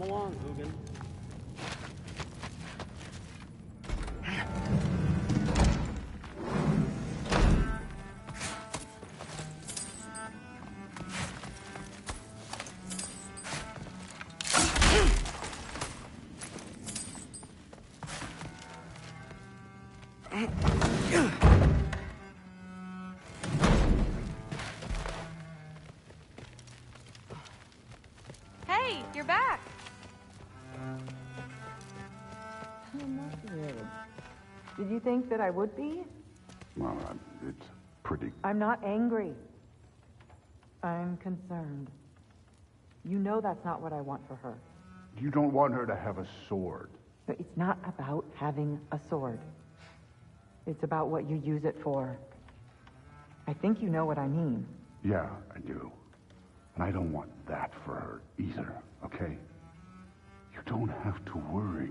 along, Hugin. Hey, you're back. Not really. Did you think that I would be? Well, it's pretty... I'm not angry. I'm concerned. You know that's not what I want for her. You don't want her to have a sword. But it's not about having a sword. It's about what you use it for. I think you know what I mean. Yeah, I do. And I don't want that for her either, okay? You don't have to worry.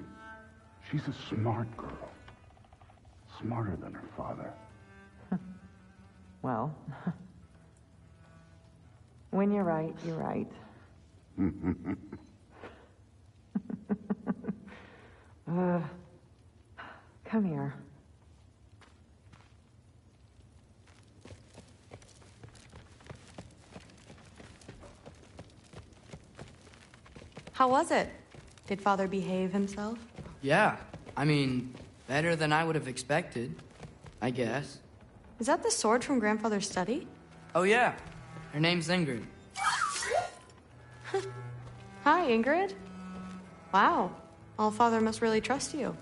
She's a smart girl. Smarter than her father. Well, when you're right, you're right. Come here. How was it? Did Father behave himself? Yeah, I mean, better than I would have expected, I guess. Is that the sword from Grandfather's study? Oh yeah, her name's Ingrid. Hi, Ingrid. Wow, All-Father must really trust you.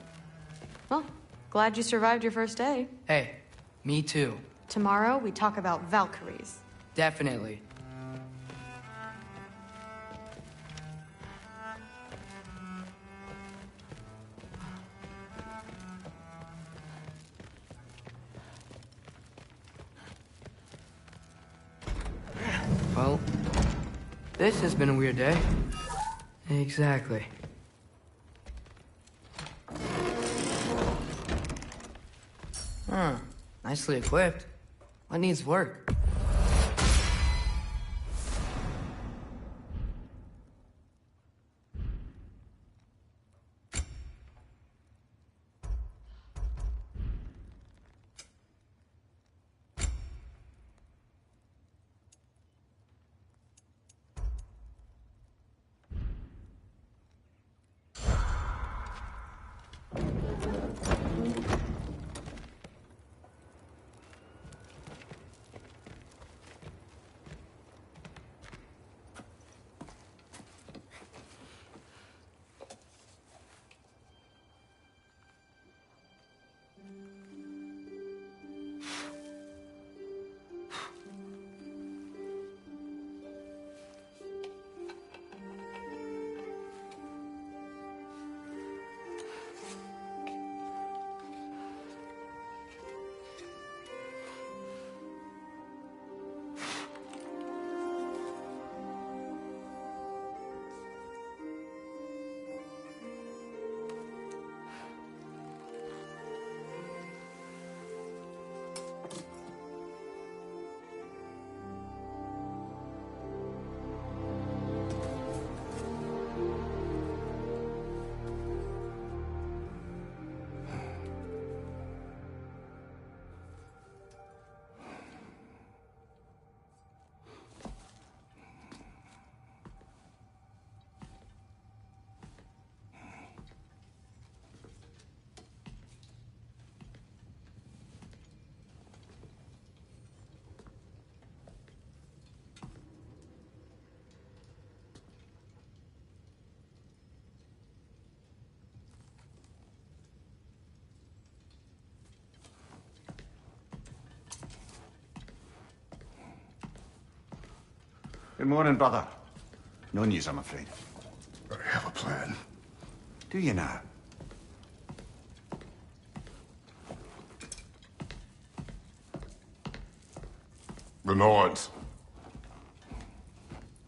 Well, glad you survived your first day. Hey, me too. Tomorrow, we talk about Valkyries. Definitely. Well, this has been a weird day. Exactly. Huh. Nicely equipped. What needs work? Good morning, brother. No news, I'm afraid. I have a plan. Do you now? The Nords.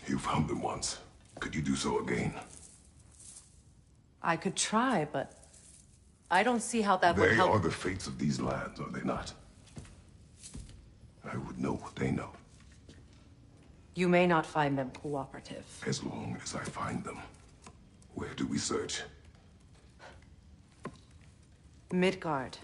You found them once. Could you do so again? I could try, but I don't see how that would help. They are the fates of these lands, are they not? I would know what they know. You may not find them cooperative. As long as I find them. Where do we search? Midgard.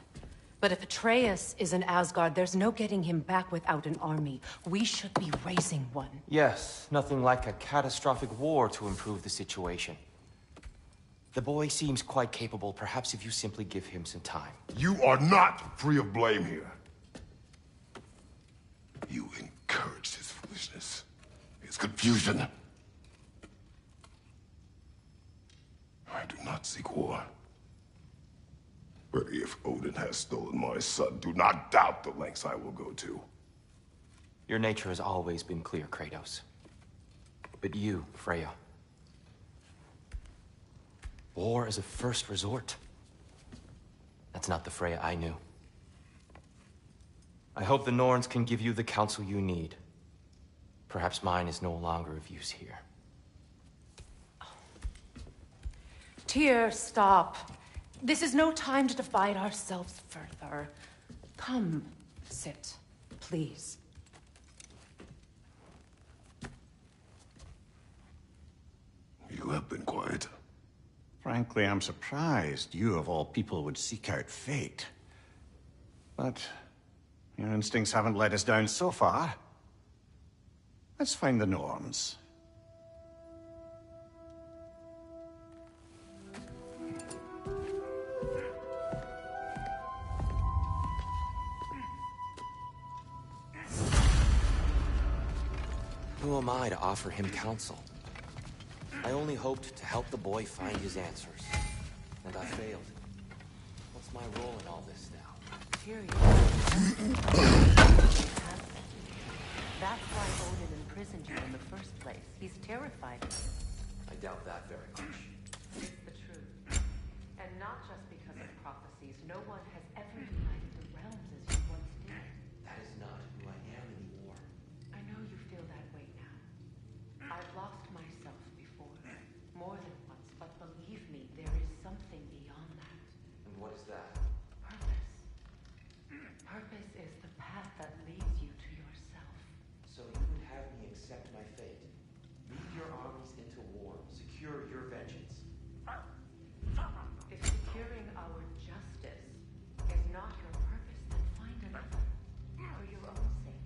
But if Atreus is in Asgard, there's no getting him back without an army. We should be raising one. Yes, nothing like a catastrophic war to improve the situation. The boy seems quite capable, perhaps if you simply give him some time. You are not free of blame here. You encouraged his foolishness, his confusion. I do not seek war. But if Odin has stolen my son, do not doubt the lengths I will go to. Your nature has always been clear, Kratos. But you, Freya. War is a first resort. That's not the Freya I knew. I hope the Norns can give you the counsel you need. Perhaps mine is no longer of use here. Tyr, stop. This is no time to divide ourselves further. Come, sit, please. You have been quiet. Frankly, I'm surprised you, of all people, would seek out fate. But your instincts haven't let us down so far. Let's find the norms. Who am I to offer him counsel? I only hoped to help the boy find his answers. And I failed. What's my role in all this now? Tyr, that's why Odin imprisoned you in the first place. He's terrified of you. I doubt that very much. It's the truth. And not just because of prophecies. No one has ever united the realms as you once did. That is not who I am anymore. I know you feel that way now. I've lost myself before. More than once, but believe me, there is something beyond that. And what is that? Purpose. Purpose is the path that leads you to yourself. So you would have me accept my fate, lead your armies into war, secure your vengeance. If securing our justice is not your purpose, then find another. For your own sake.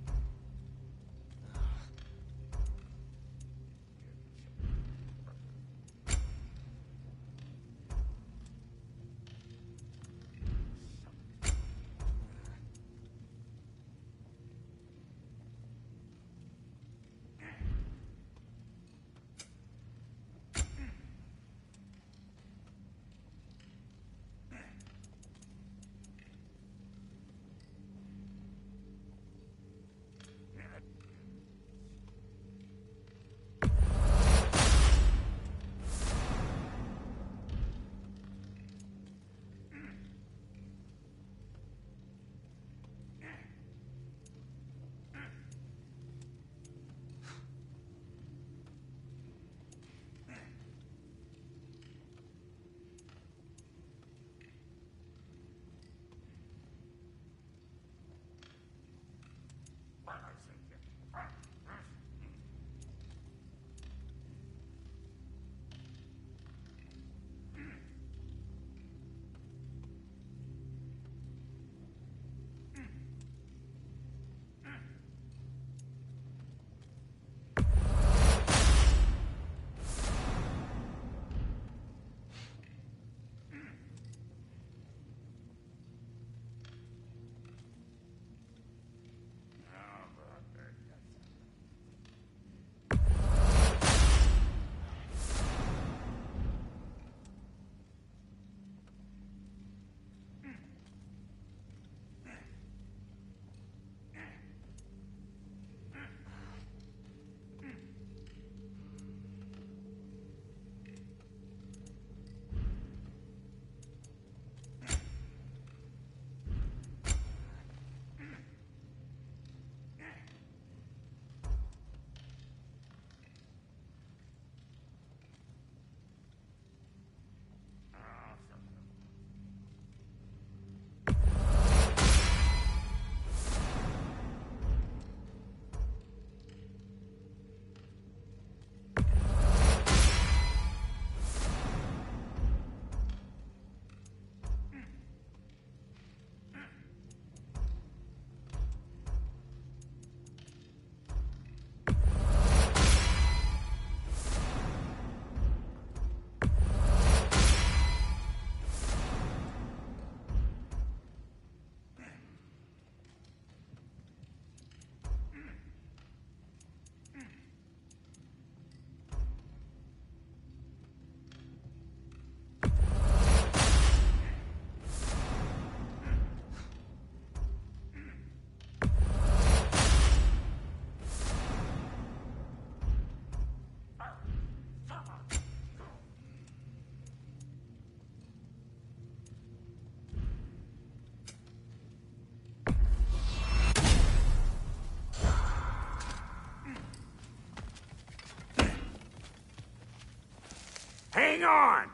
Hang on!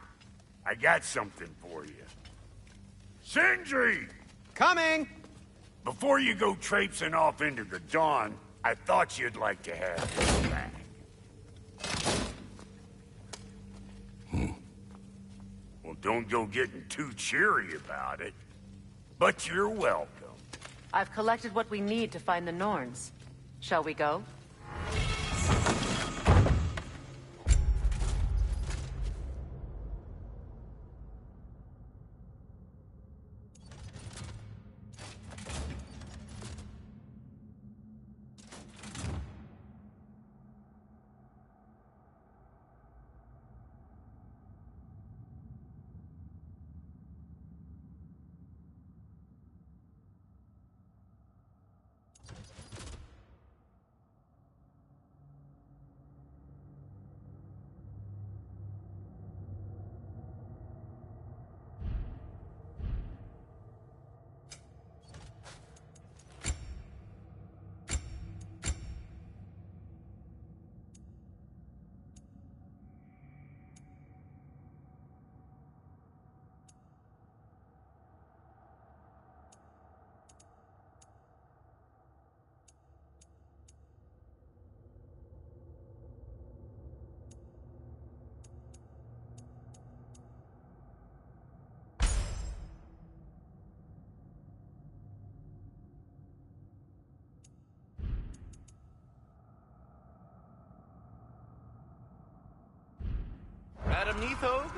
I got something for you. Sindri! Coming! Before you go traipsing off into the dawn, I thought you'd like to have this back. Well, don't go getting too cheery about it. But you're welcome. I've collected what we need to find the Norns. Shall we go? Madam Neathog?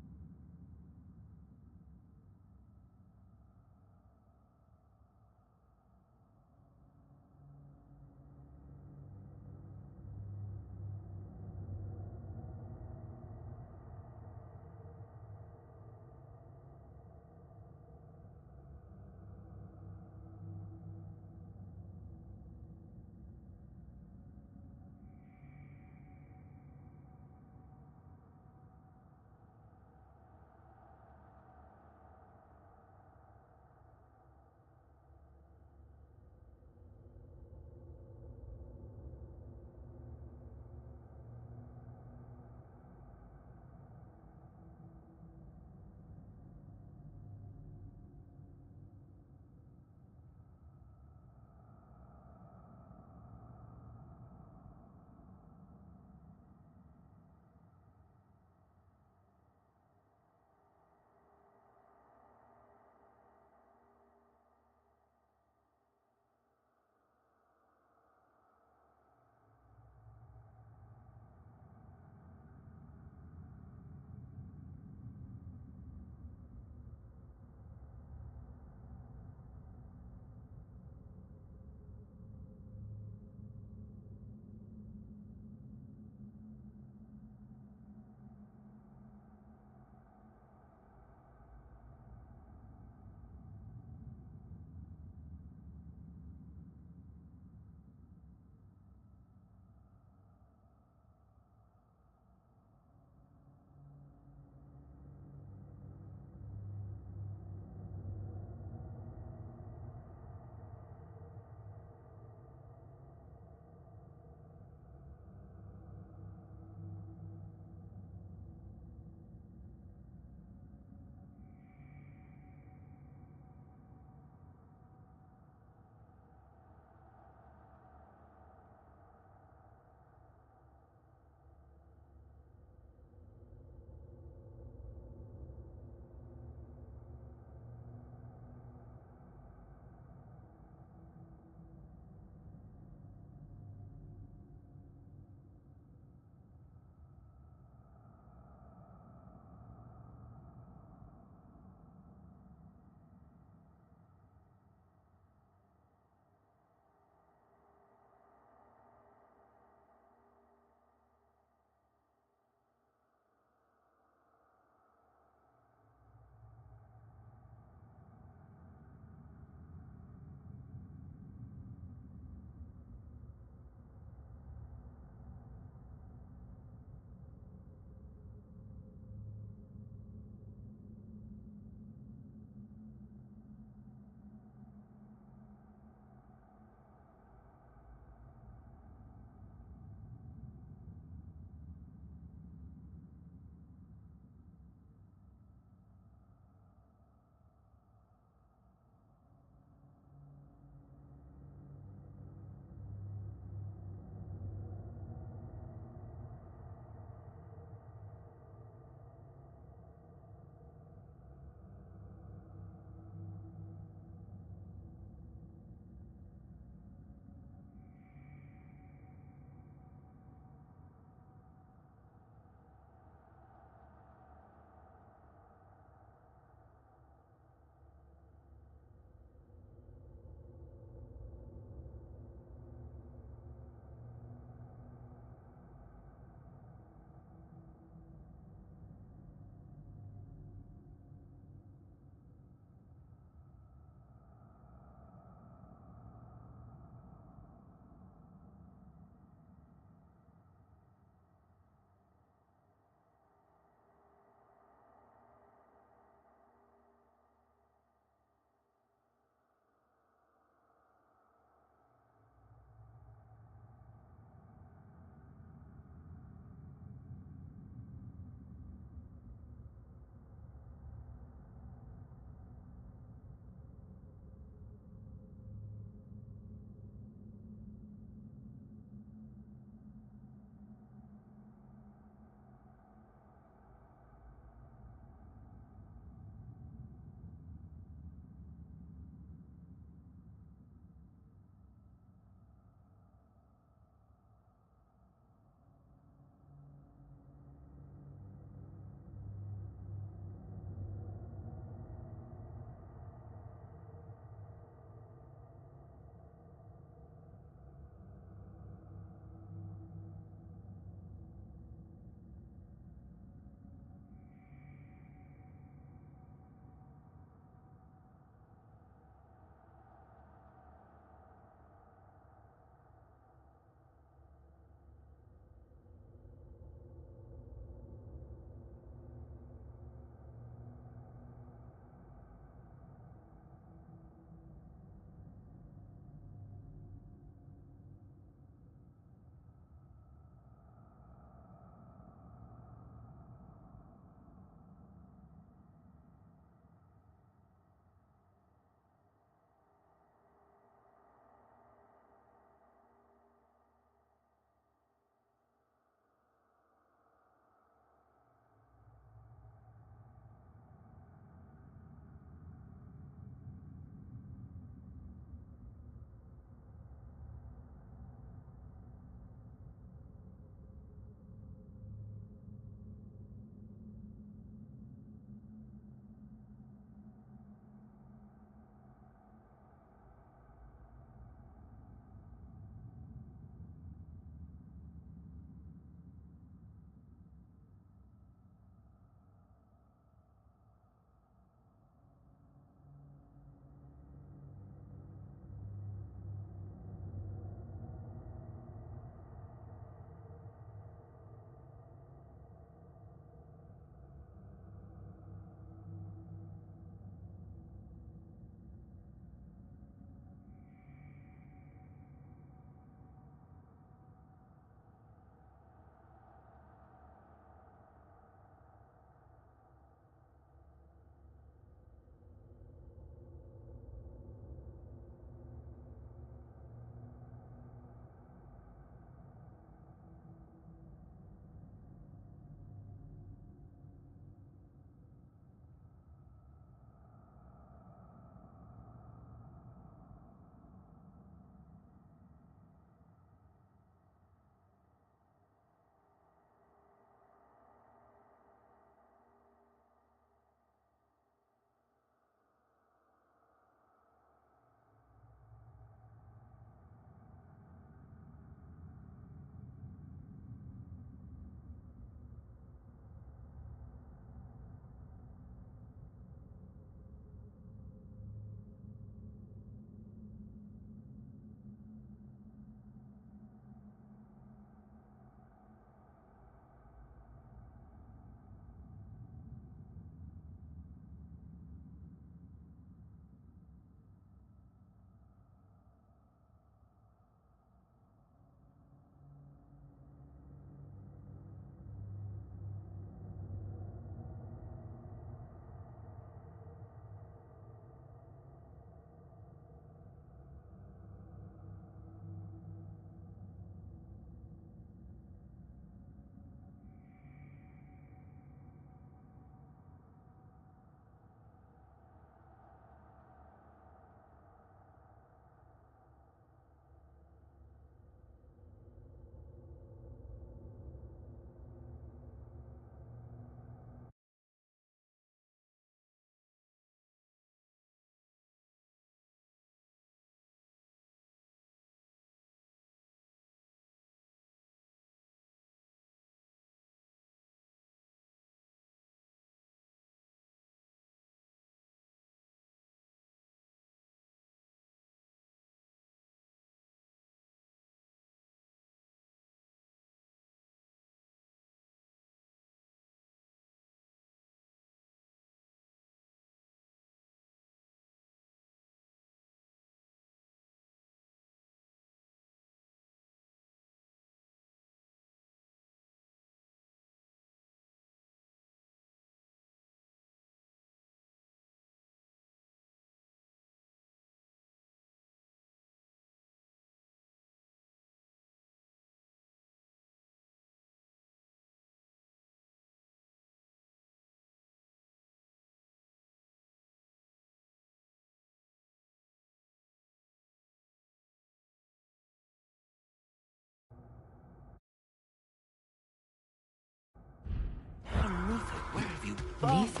Neath.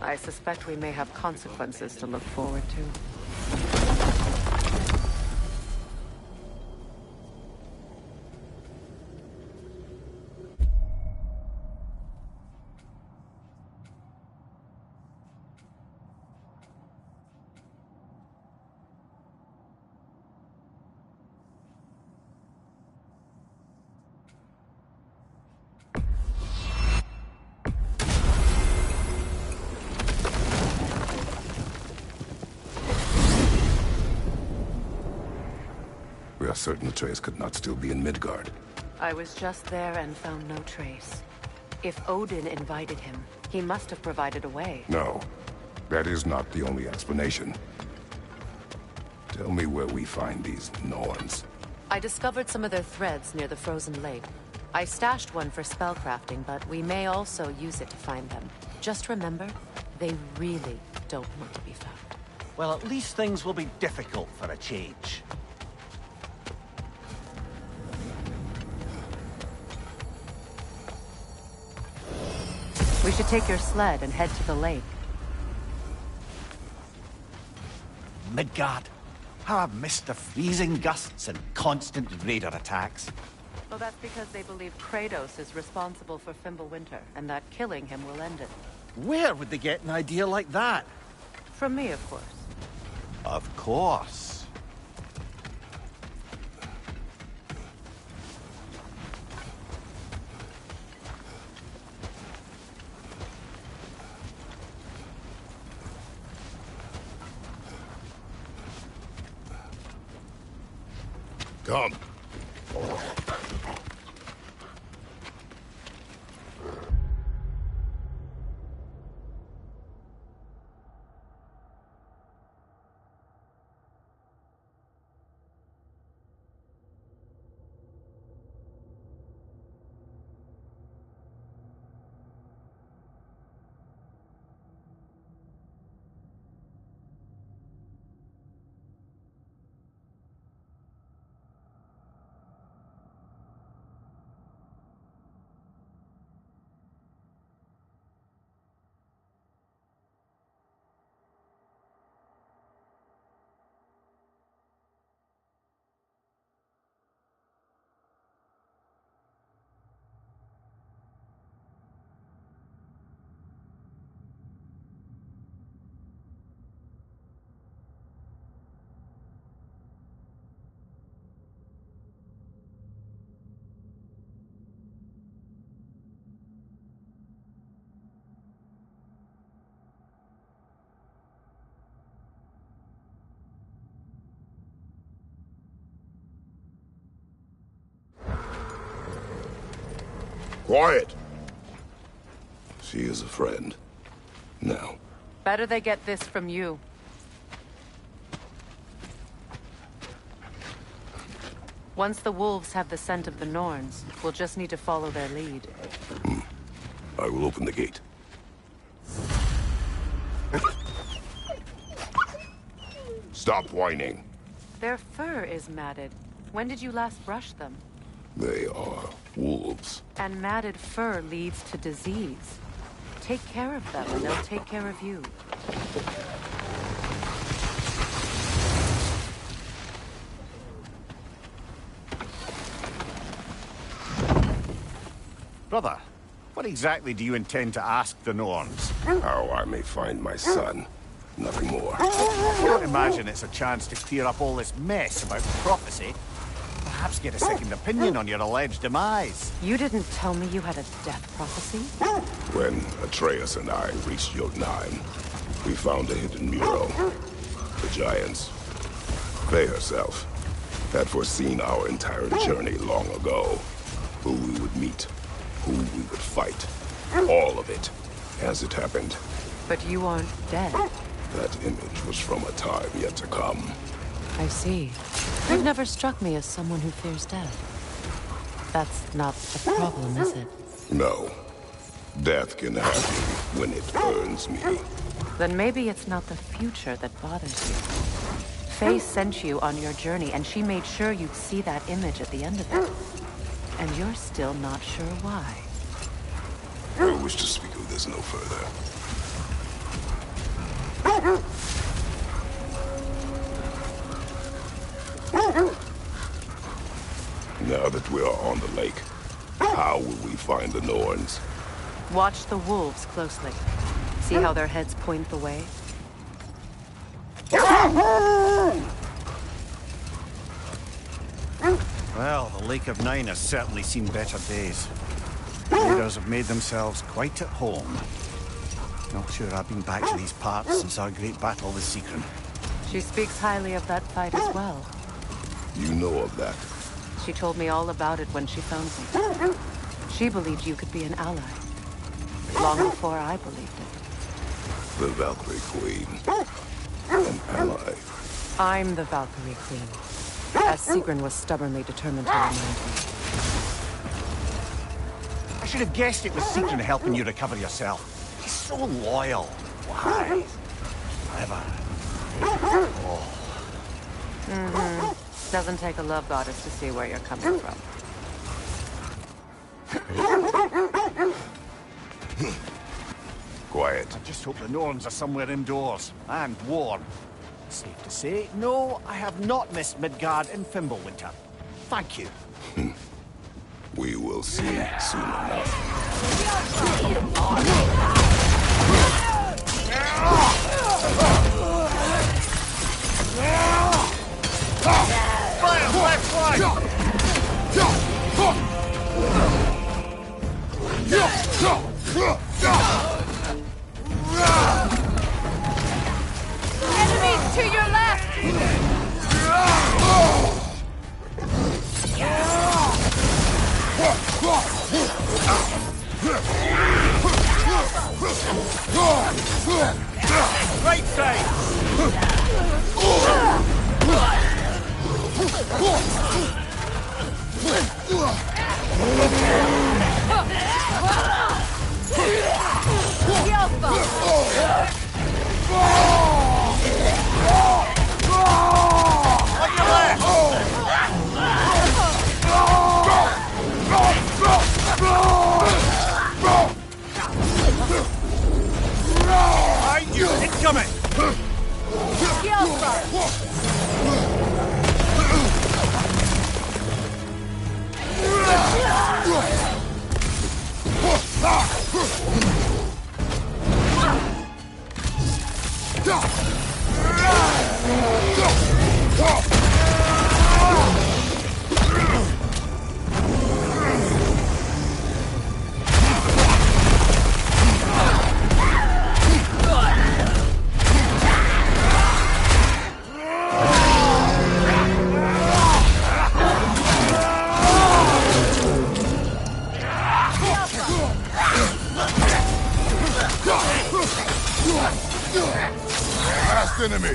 I suspect we may have consequences to look forward to. We are certain Atreus could not still be in Midgard. I was just there and found no trace. If Odin invited him, he must have provided a way. No, that is not the only explanation. Tell me where we find these Norns. I discovered some of their threads near the frozen lake. I stashed one for spellcrafting, but we may also use it to find them. Just remember, they really don't want to be found. Well, at least things will be difficult for a change. We should take your sled and head to the lake. Midgard. How I've missed the freezing gusts and constant raider attacks. Well, that's because they believe Kratos is responsible for Fimbulwinter, and that killing him will end it. Where would they get an idea like that? From me, of course. Of course. Come. Quiet! She is a friend. Now. Better they get this from you. Once the wolves have the scent of the Norns, we'll just need to follow their lead. I will open the gate. Stop whining. Their fur is matted. When did you last brush them? They are wolves. And matted fur leads to disease. Take care of them, and they'll take care of you. Brother, what exactly do you intend to ask the Norns? How I may find my son. Nothing more. I don't imagine it's a chance to clear up all this mess about prophecy. Perhaps get a second opinion on your alleged demise. You didn't tell me you had a death prophecy? When Atreus and I reached Jotunheim, we found a hidden mural. The giants, they herself, had foreseen our entire journey long ago. Who we would meet, who we would fight. All of it, as it happened. But you aren't dead. That image was from a time yet to come. I see. You've never struck me as someone who fears death. That's not the problem, is it? No. Death can have me when it earns me. Then maybe it's not the future that bothers you. Faye sent you on your journey, and she made sure you'd see that image at the end of it. And you're still not sure why. I wish to speak of this is no further. Now that we are on the lake, how will we find the Norns? Watch the wolves closely. See how their heads point the way? Well, the Lake of Nine has certainly seen better days. Raiders have made themselves quite at home. Not sure I've been back to these parts since our great battle with Seacron. She speaks highly of that fight as well. You know of that. She told me all about it when she found me. She believed you could be an ally. Long before I believed it. The Valkyrie Queen. An ally. I'm the Valkyrie Queen. As Seacron was stubbornly determined to remind me. I should have guessed it was Seacron helping you recover yourself. He's so loyal. Wise. Clever. Oh. Doesn't take a love goddess to see where you're coming from. Quiet. I just hope the Norns are somewhere indoors and warm. Safe to say, no, I have not missed Midgard in Fimbulwinter. Thank you. We will see soon enough. Fire left flank! Enemies to your left! Right side! Behind you! Incoming! Last enemy.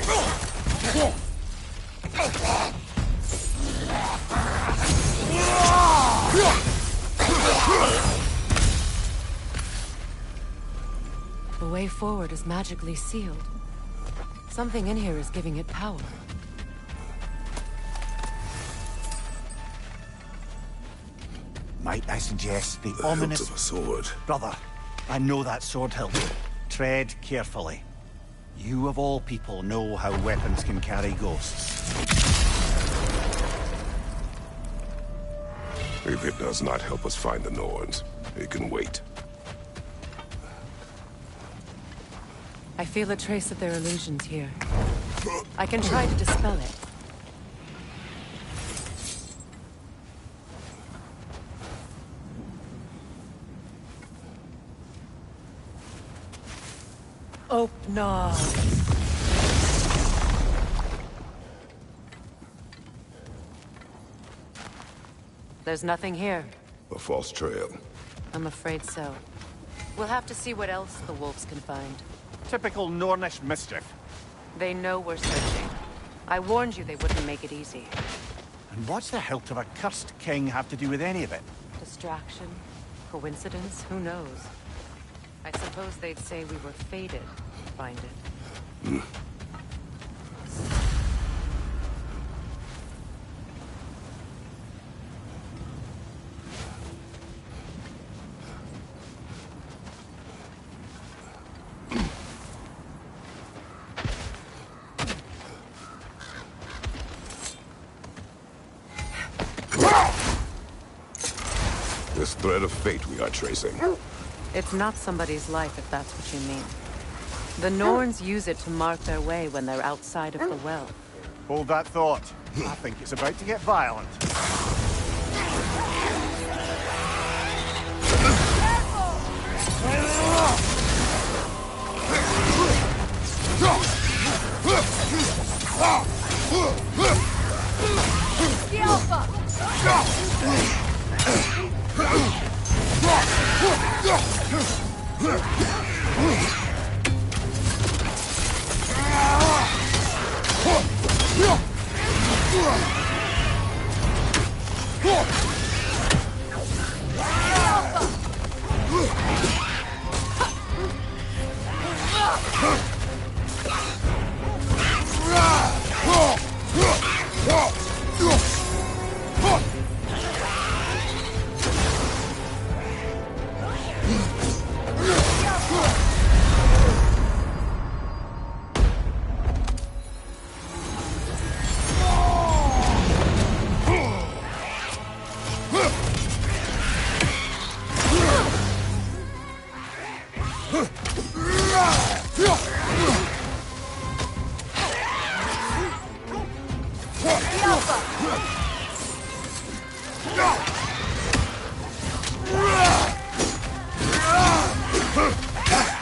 The way forward is magically sealed. Something in here is giving it power. Might I suggest the The ominous... hilt of a sword. Brother, I know that sword hilt. Tread carefully. You of all people know how weapons can carry ghosts. If it does not help us find the Norns, it can wait. I feel a trace of their illusions here. I can try to dispel it. Oh, no. There's nothing here. A false trail. I'm afraid so. We'll have to see what else the wolves can find. Typical Nornish mischief. They know we're searching. I warned you they wouldn't make it easy. And what's the hilt of a cursed king have to do with any of it? Distraction? Coincidence? Who knows? I suppose they'd say we were fated to find it. thread of fate we are tracing. It's not somebody's life, if that's what you mean. The Norns use it to mark their way when they're outside of the well. Hold that thought. I think it's about to get violent.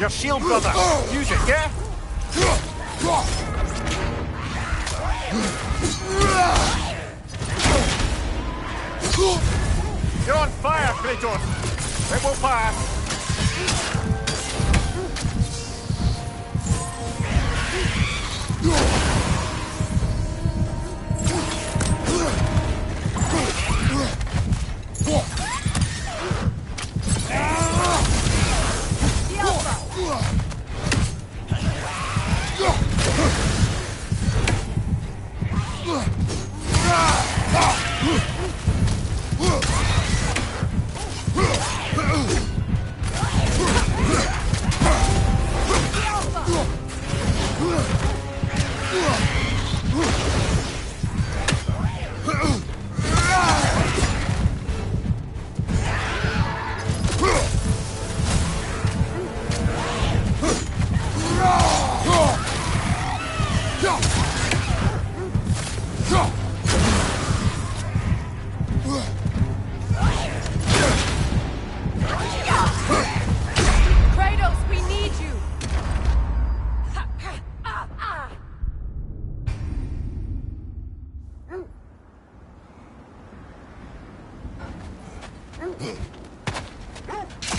Your shield, brother! Use it, yeah? You're on fire, Kratos! It will pass!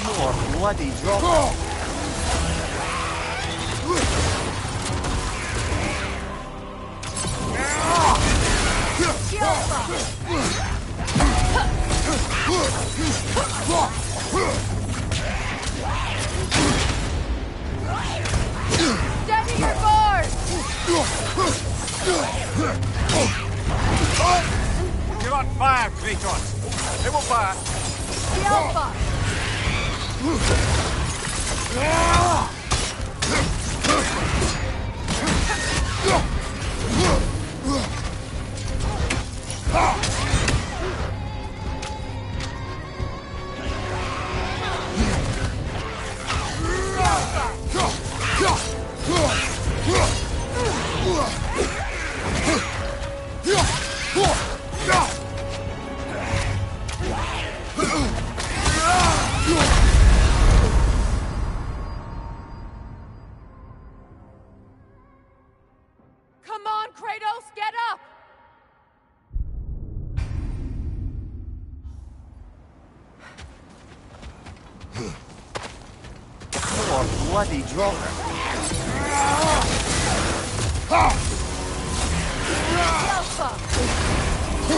More bloody drop. Steady your board! You're on fire, Kratos! It will pass! The Alpha! Come on, Kratos, get up! More bloody drop. Alpha!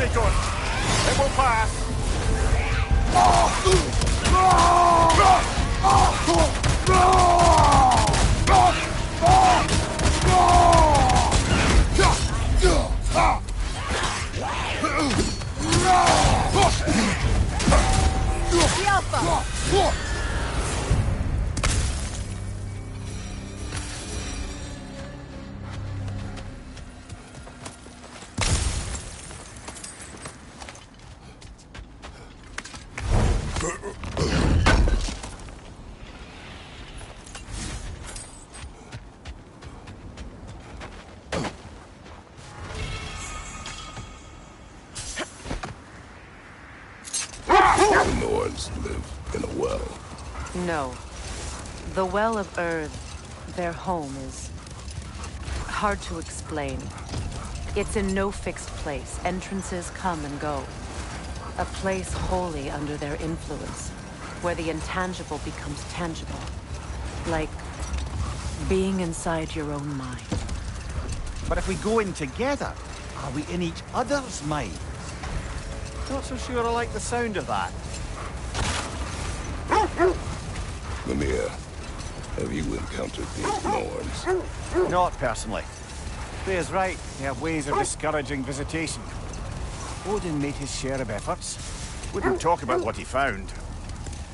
Kratos! It will pass! The Norns live in a well. No. The Well of Earth, their home, is hard to explain. It's in no fixed place. Entrances come and go. A place wholly under their influence, where the intangible becomes tangible. Like being inside your own mind. But if we go in together, are we in each other's minds? Not so sure I like the sound of that. Mimir, have you encountered these Norns? Not personally. Freya's right. They have ways of discouraging visitation. Odin made his share of efforts. Wouldn't talk about what he found.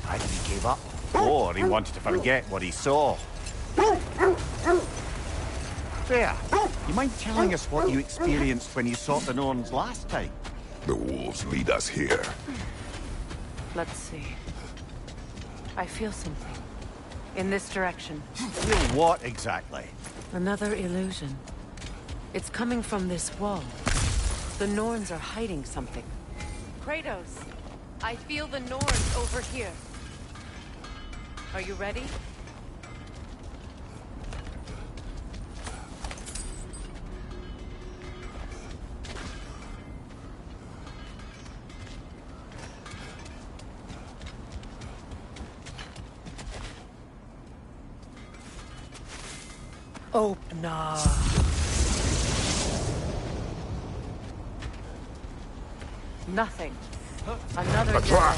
Either he gave up, or he wanted to forget what he saw. Freya, you mind telling us what you experienced when you sought the Norns last time? The wolves lead us here. Let's see. I feel something. In this direction. Feel what exactly? Another illusion. It's coming from this wall. The Norns are hiding something. Kratos, I feel the Norns over here. Are you ready? Opener. Nothing. Another trap.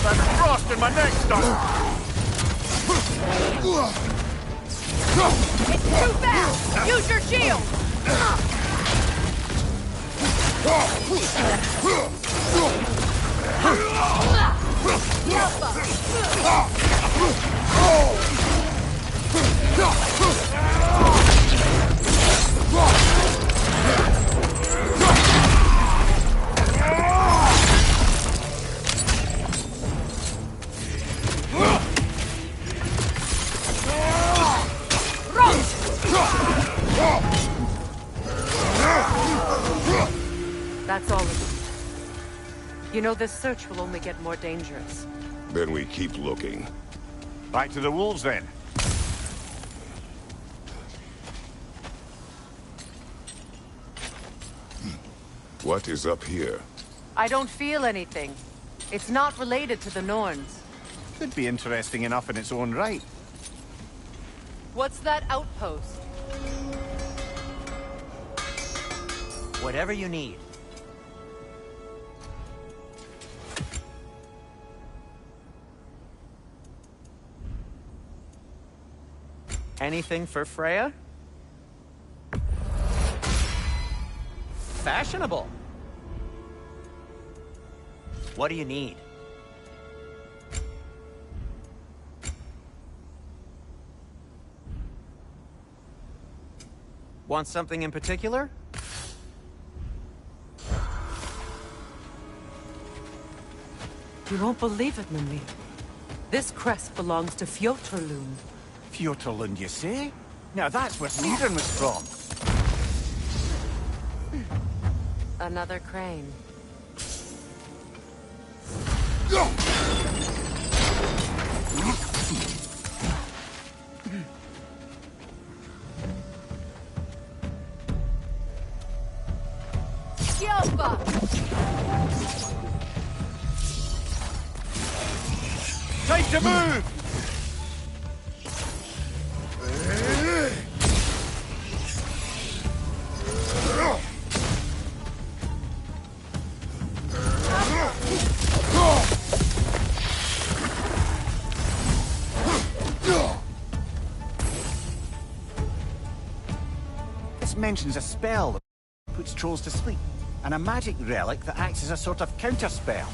That's frost in my neck, Doctor! It's too fast! Use your shield! That's all of it. You know, this search will only get more dangerous. Then we keep looking. Back to the wolves, then. What is up here? I don't feel anything. It's not related to the Norns. Could be interesting enough in its own right. What's that outpost? Whatever you need. Anything for Freya? Fashionable. What do you need? Want something in particular? You won't believe it, Mimir. This crest belongs to Fjotorlund. Fjotorlund, you say? Now that's where Sigrun was from. Another crane. Time to move! This mentions a spell that puts trolls to sleep, and a magic relic that acts as a sort of counterspell.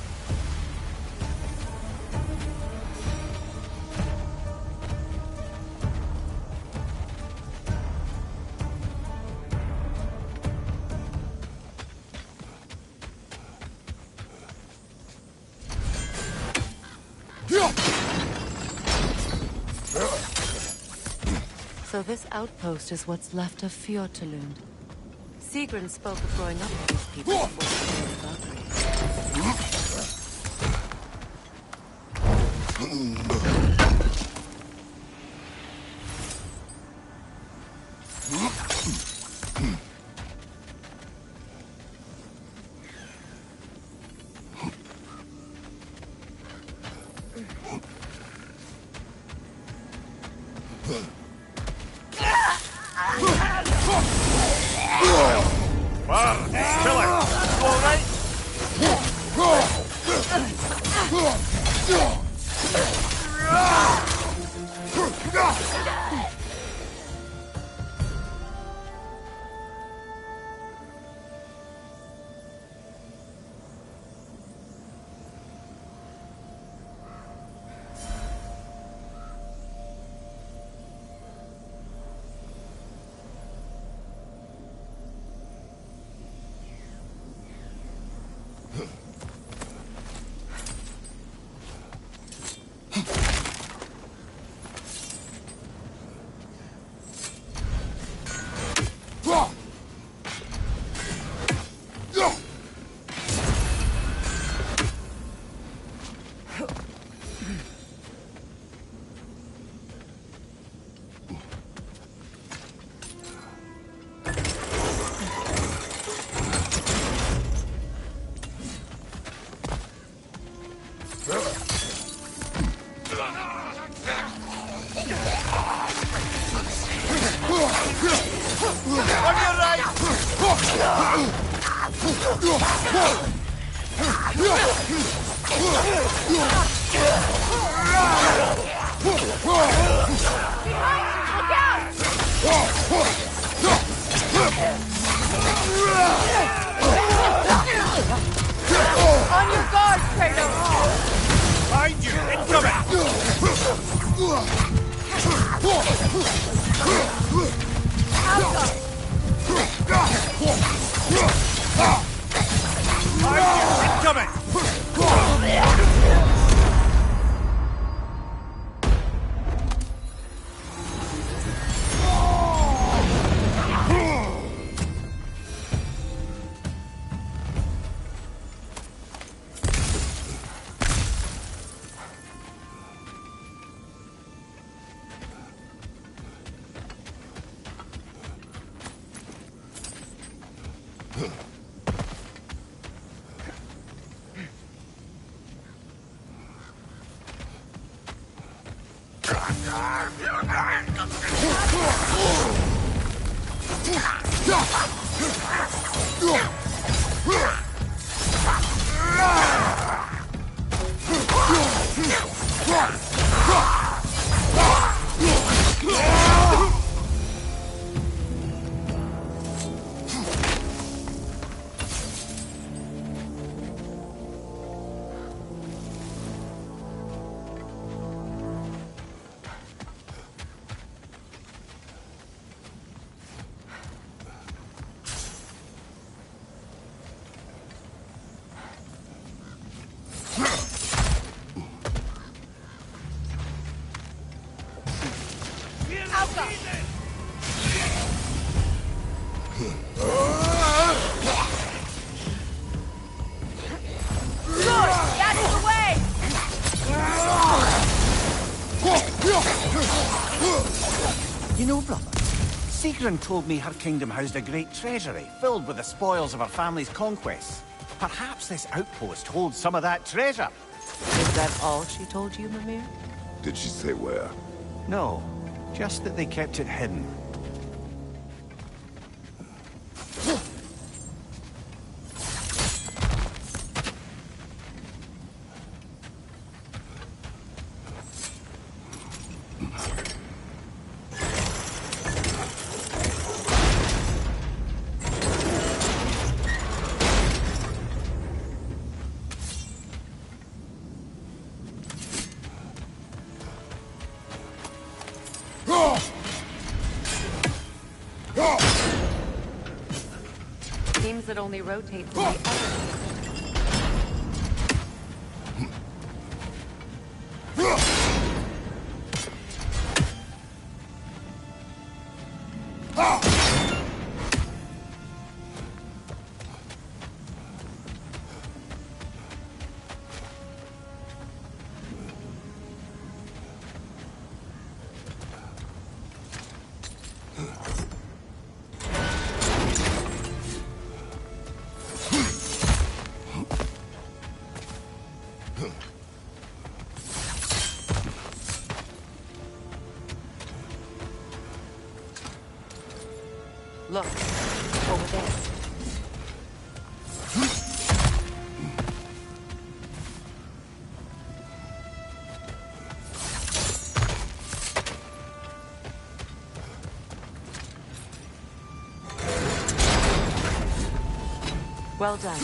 So this outpost is what's left of Fjortulund. Sigrun spoke of growing up with these people before she came to Valkyrie. On your guard, Kratos! Behind you! Incoming! Good! That's the way! You know, brother, Sigrun told me her kingdom housed a great treasury filled with the spoils of her family's conquests. Perhaps this outpost holds some of that treasure. Is that all she told you, Mimir? Did she say where? No, just that they kept it hidden. Seems it only rotates in the other. Look, over there. Well done.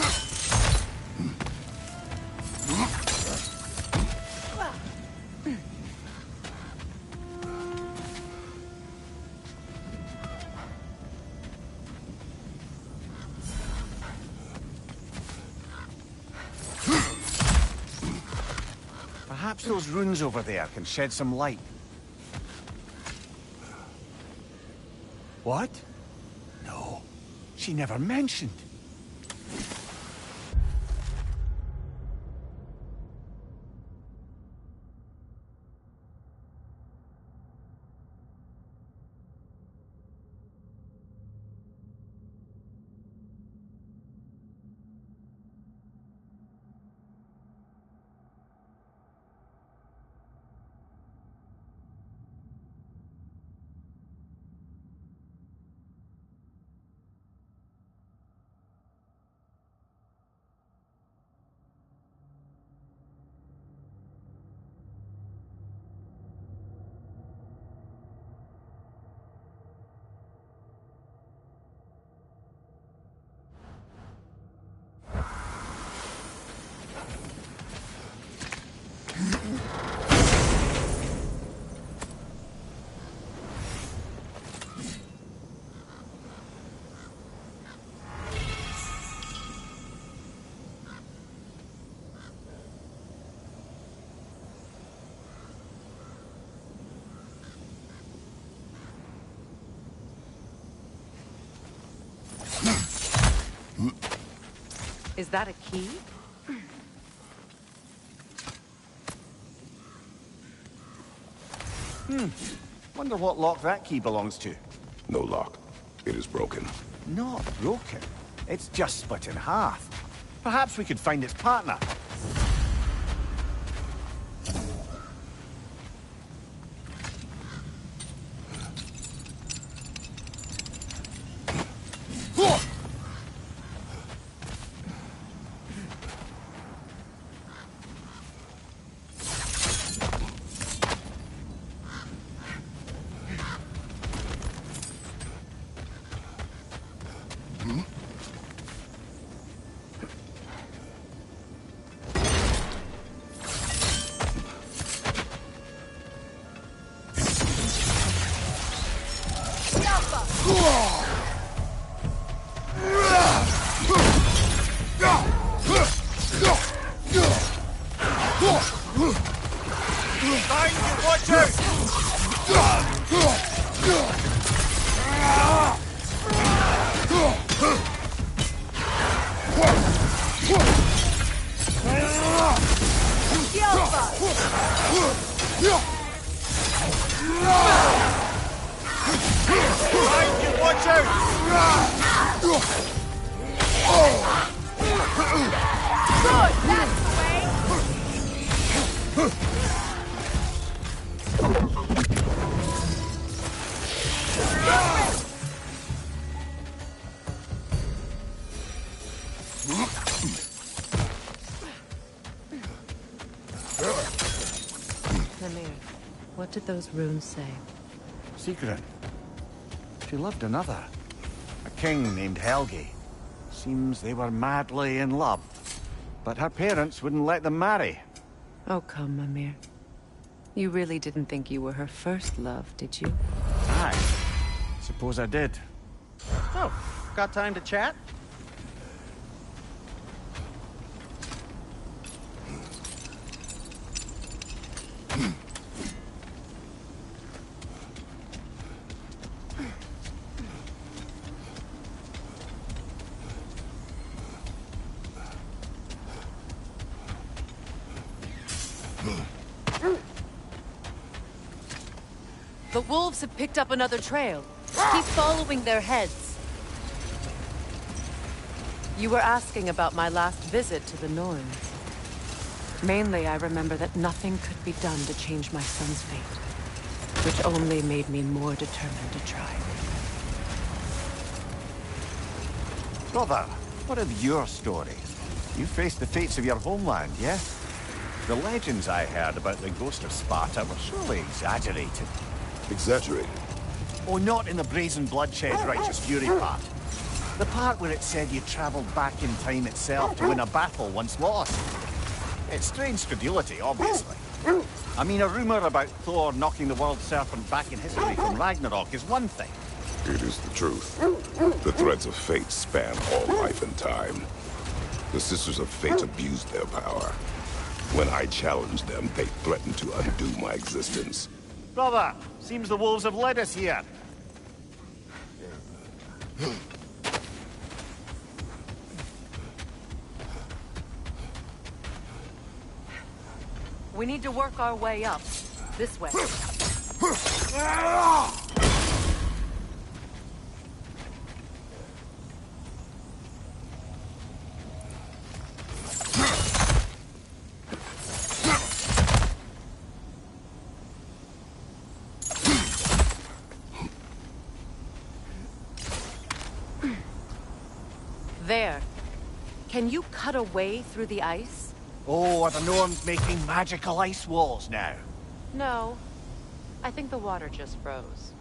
Perhaps those runes over there can shed some light. What? No, she never mentioned. Is that a key? Wonder what lock that key belongs to. No lock. It is broken. Not broken. It's just split in half. Perhaps we could find its partner. Watch out! Good! That's the way! Namir, what did those runes say? Secret. She loved another. A king named Helgi. Seems they were madly in love. But her parents wouldn't let them marry. Oh, come, Mimir. You really didn't think you were her first love, did you? Aye. Suppose I did. Oh, got time to chat? The wolves have picked up another trail. Keep following their heads. You were asking about my last visit to the Norns. Mainly, I remember that nothing could be done to change my son's fate, which only made me more determined to try. Brother, what of your story? You faced the fates of your homeland, yeah? The legends I heard about the ghost of Sparta were surely exaggerated. Exaggerated? Oh, not in the brazen bloodshed righteous fury part. The part where it said you traveled back in time itself to win a battle once lost. It's strange credulity, obviously. I mean, a rumor about Thor knocking the world serpent back in history from Ragnarok is one thing. It is the truth. The threads of fate span all life and time. The Sisters of Fate abused their power. When I challenged them, they threatened to undo my existence. Brother, seems the wolves have led us here. We need to work our way up. This way. There. Can you cut a way through the ice? Oh, are the Norns making magical ice walls now? No. I think the water just froze.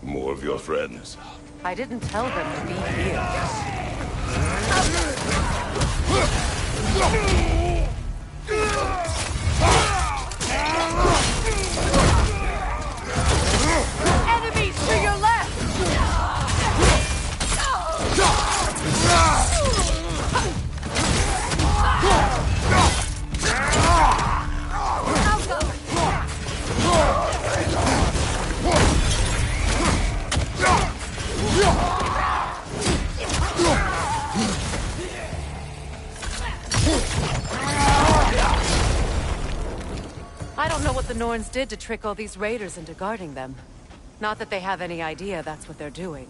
More of your friends. I didn't tell them to be here. Enemies to your left! I don't know what the Norns did to trick all these raiders into guarding them. Not that they have any idea that's what they're doing.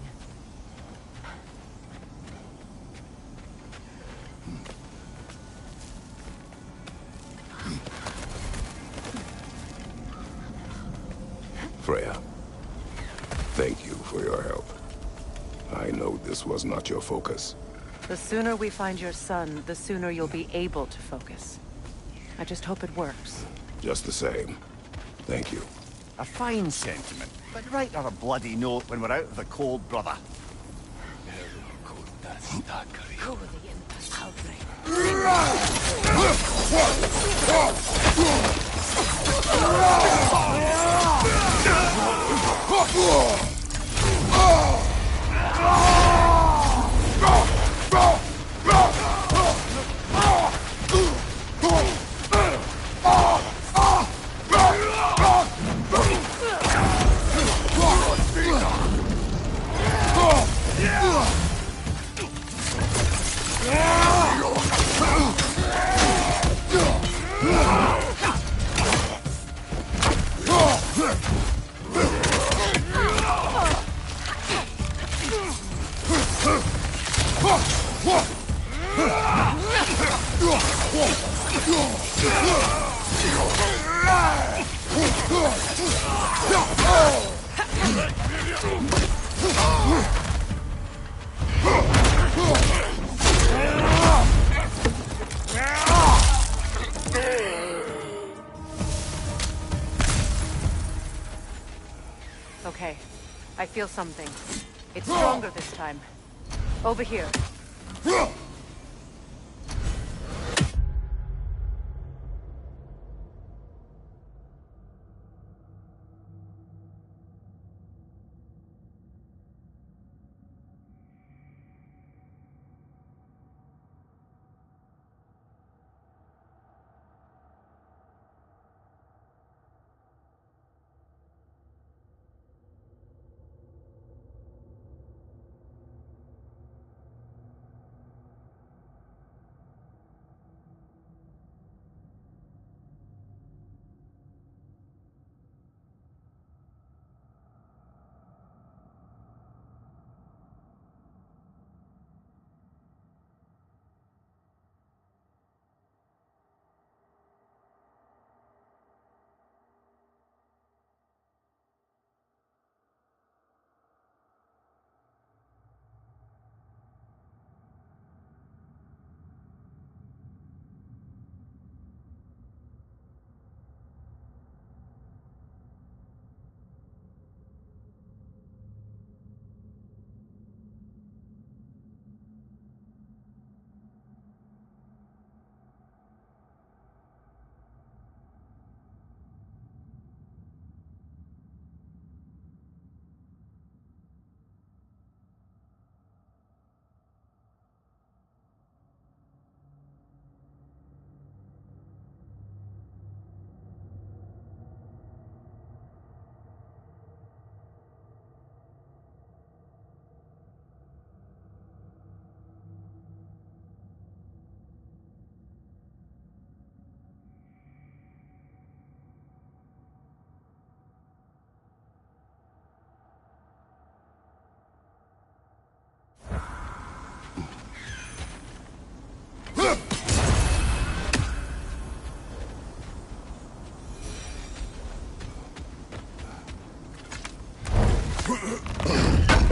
Freya, thank you for your help. I know this was not your focus. The sooner we find your son, the sooner you'll be able to focus. I just hope it works. Just the same. Thank you. A fine sentiment, but write her a bloody note when we're out of the cold, brother. Okay, I feel something. It's stronger this time. Over here.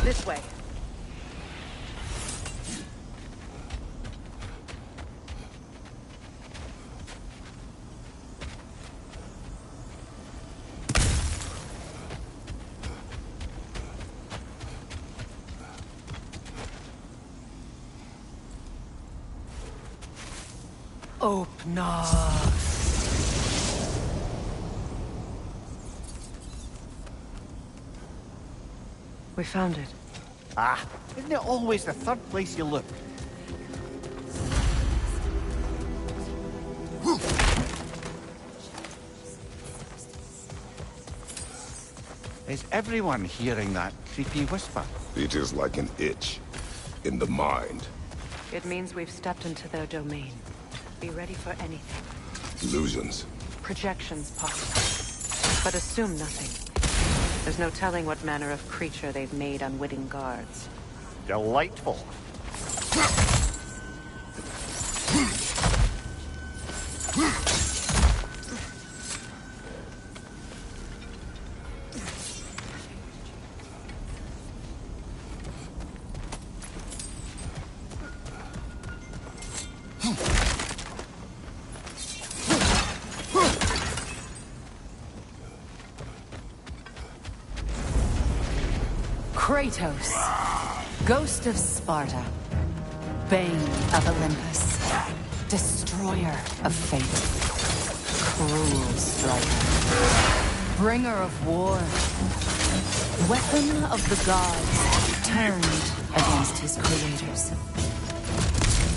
This way. Open up. We found it. Ah, isn't it always the third place you look? Is everyone hearing that creepy whisper? It is like an itch in the mind. It means we've stepped into their domain. Be ready for anything. Illusions. Projections possible. But assume nothing. There's no telling what manner of creature they've made unwitting guards. Delightful. Kratos, Ghost of Sparta, Bane of Olympus, Destroyer of Fate, Cruel Striker, Bringer of War, Weapon of the Gods, turned against his creators.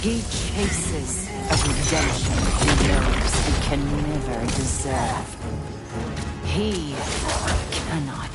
He chases a redemption he knows he can never deserve. He cannot.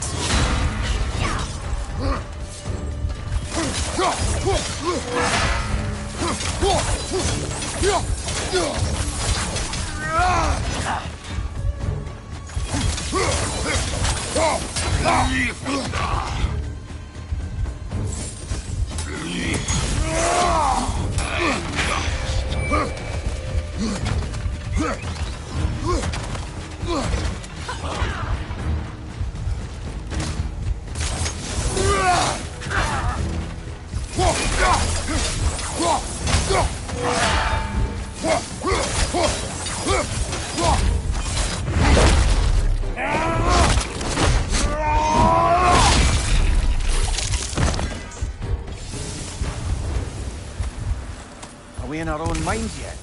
our own minds yet.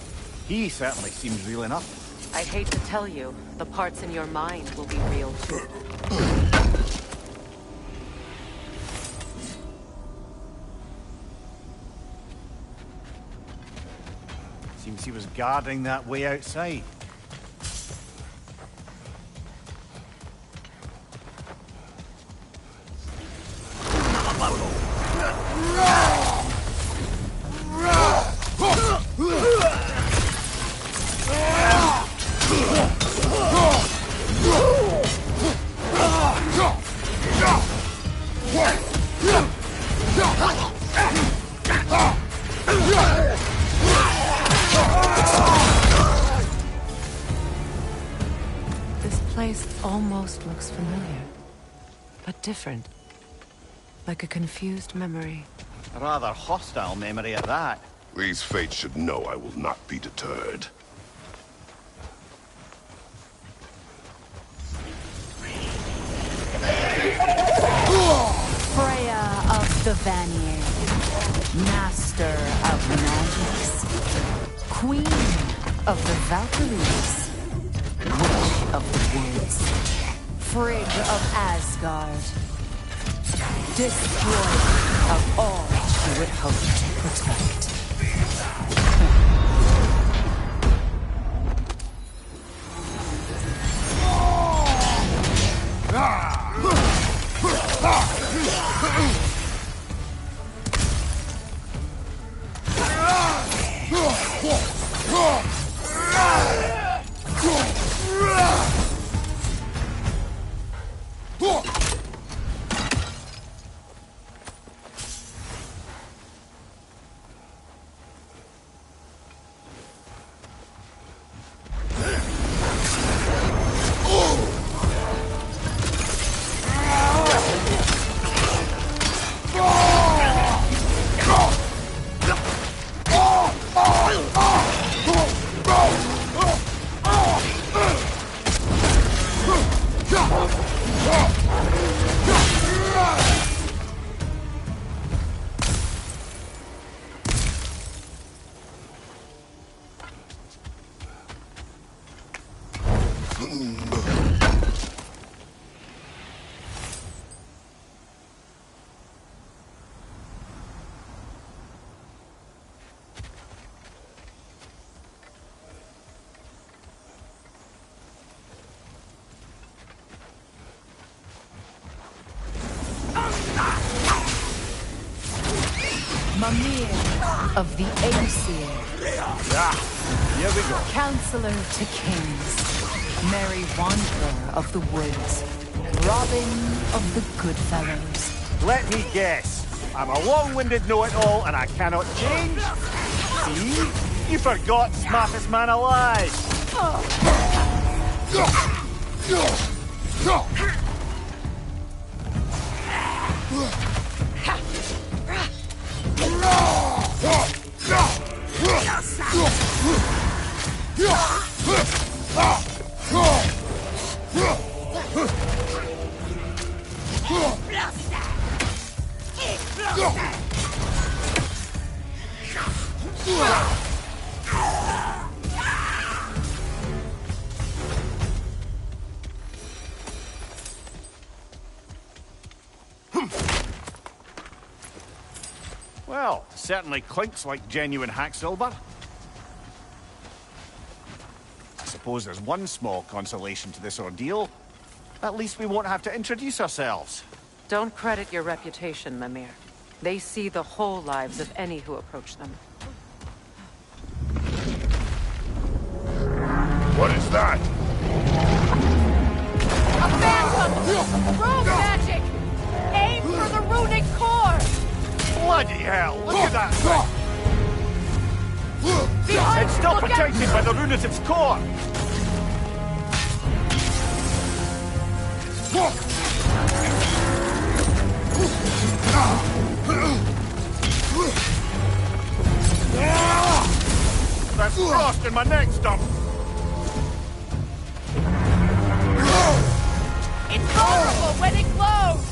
He certainly seems real enough. I'd hate to tell you, the parts in your mind will be real too. Seems he was guarding that way outside. This place almost looks familiar, but different. Like a confused memory. A rather hostile memory at that. These fates should know I will not be deterred. Freya of the Vanir, master of magics, queen of the Valkyries, witch of the woods, Frigg of Asgard, destroyer of all she would hope to protect. Mimir of the Aesir. Here we go. Counselor to kings. Merry wanderer of the woods. Robin of the Goodfellows. Let me guess. I'm a long-winded know-it-all and I cannot change? See? You forgot smartest man alive. Well, certainly clinks like genuine hack silver. I suppose there's one small consolation to this ordeal. At least we won't have to introduce ourselves. Don't credit your reputation, Mimir. They see the whole lives of any who approach them. What is that? A phantom! Rune magic! Aim for the runic core! Bloody hell, look at that thing! Behind It's still look out! protected by the rune at its core! That's frost in my neck stump! It's vulnerable when it glows!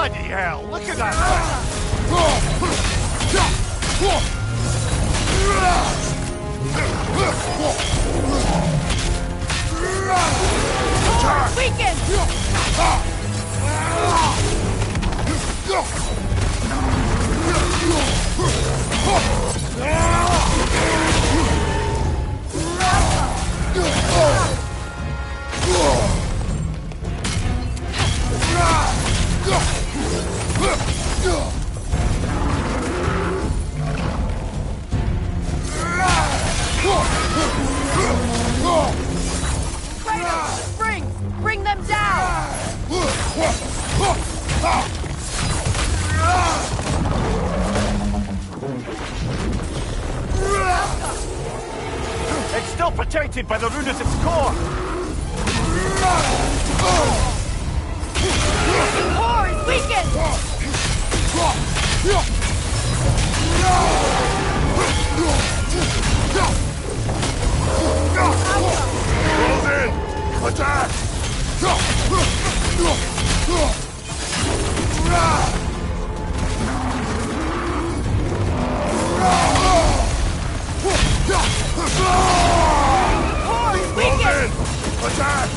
Bloody hell, look at that thing! Weaken! Springs! Bring them down! It's still protected by the rune at its core! Core is weakened! Close in! Attack! Core is weakened! Attack!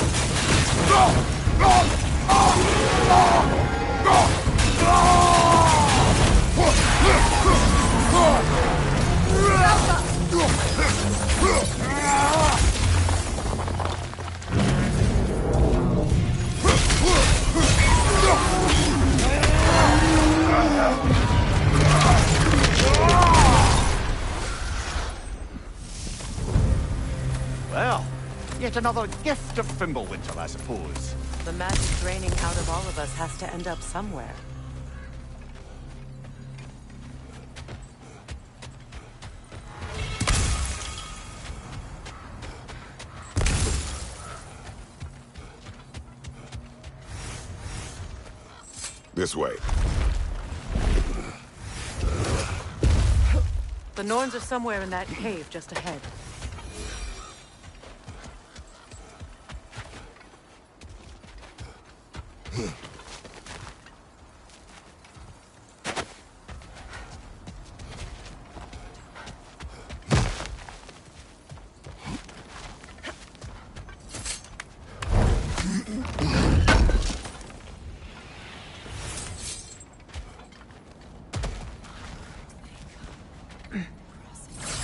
Well, yet another gift of Fimbulwinter, I suppose. The magic draining out of all of us has to end up somewhere. This way. The Norns are somewhere in that cave just ahead.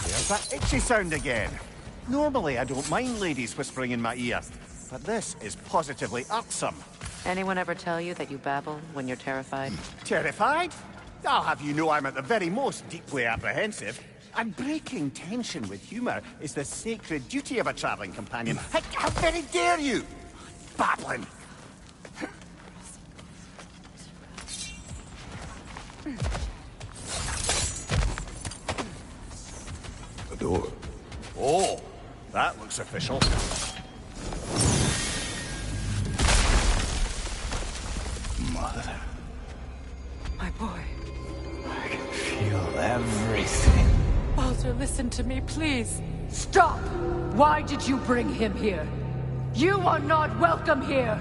There's that itchy sound again. Normally I don't mind ladies whispering in my ear, but this is positively irksome. Anyone ever tell you that you babble when you're terrified? Terrified? I'll have you know I'm at the very most deeply apprehensive. And breaking tension with humour is the sacred duty of a travelling companion. How very dare you! Babbling! The door. Oh, that looks official. Mother. My boy. I can feel everything. Baldur, listen to me, please. Stop! Why did you bring him here? You are not welcome here!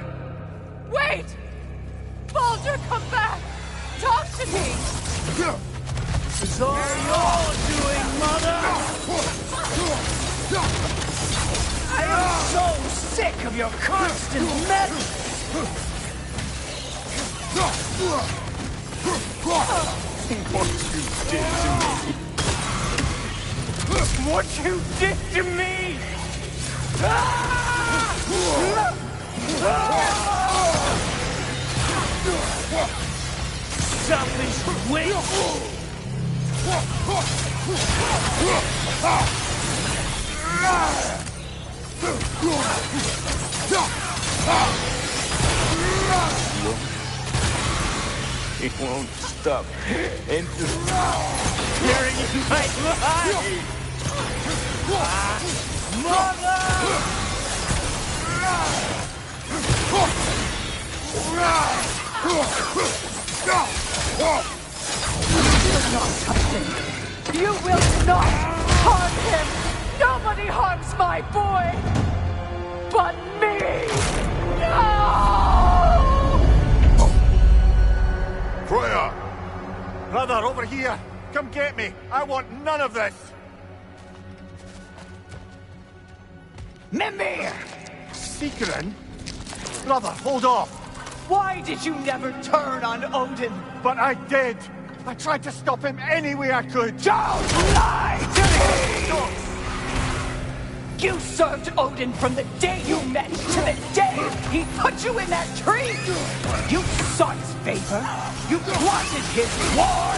Wait! Baldur, come back! Talk to me! This is all you're doing, Mother! I am so sick of your constant meddling! What you did to me! Selfish witch! He won't stop interfering in my life! Mother! You will not harm him! Nobody harms my boy! But me! No! Brother, over here! Come get me! I want none of this! Mimir! Seekerin? Brother, hold off! Why did you never turn on Odin? But I did! I tried to stop him any way I could! Don't lie to me! You served Odin from the day you met to the day he put you in that tree! You sought his favor, you plotted his war,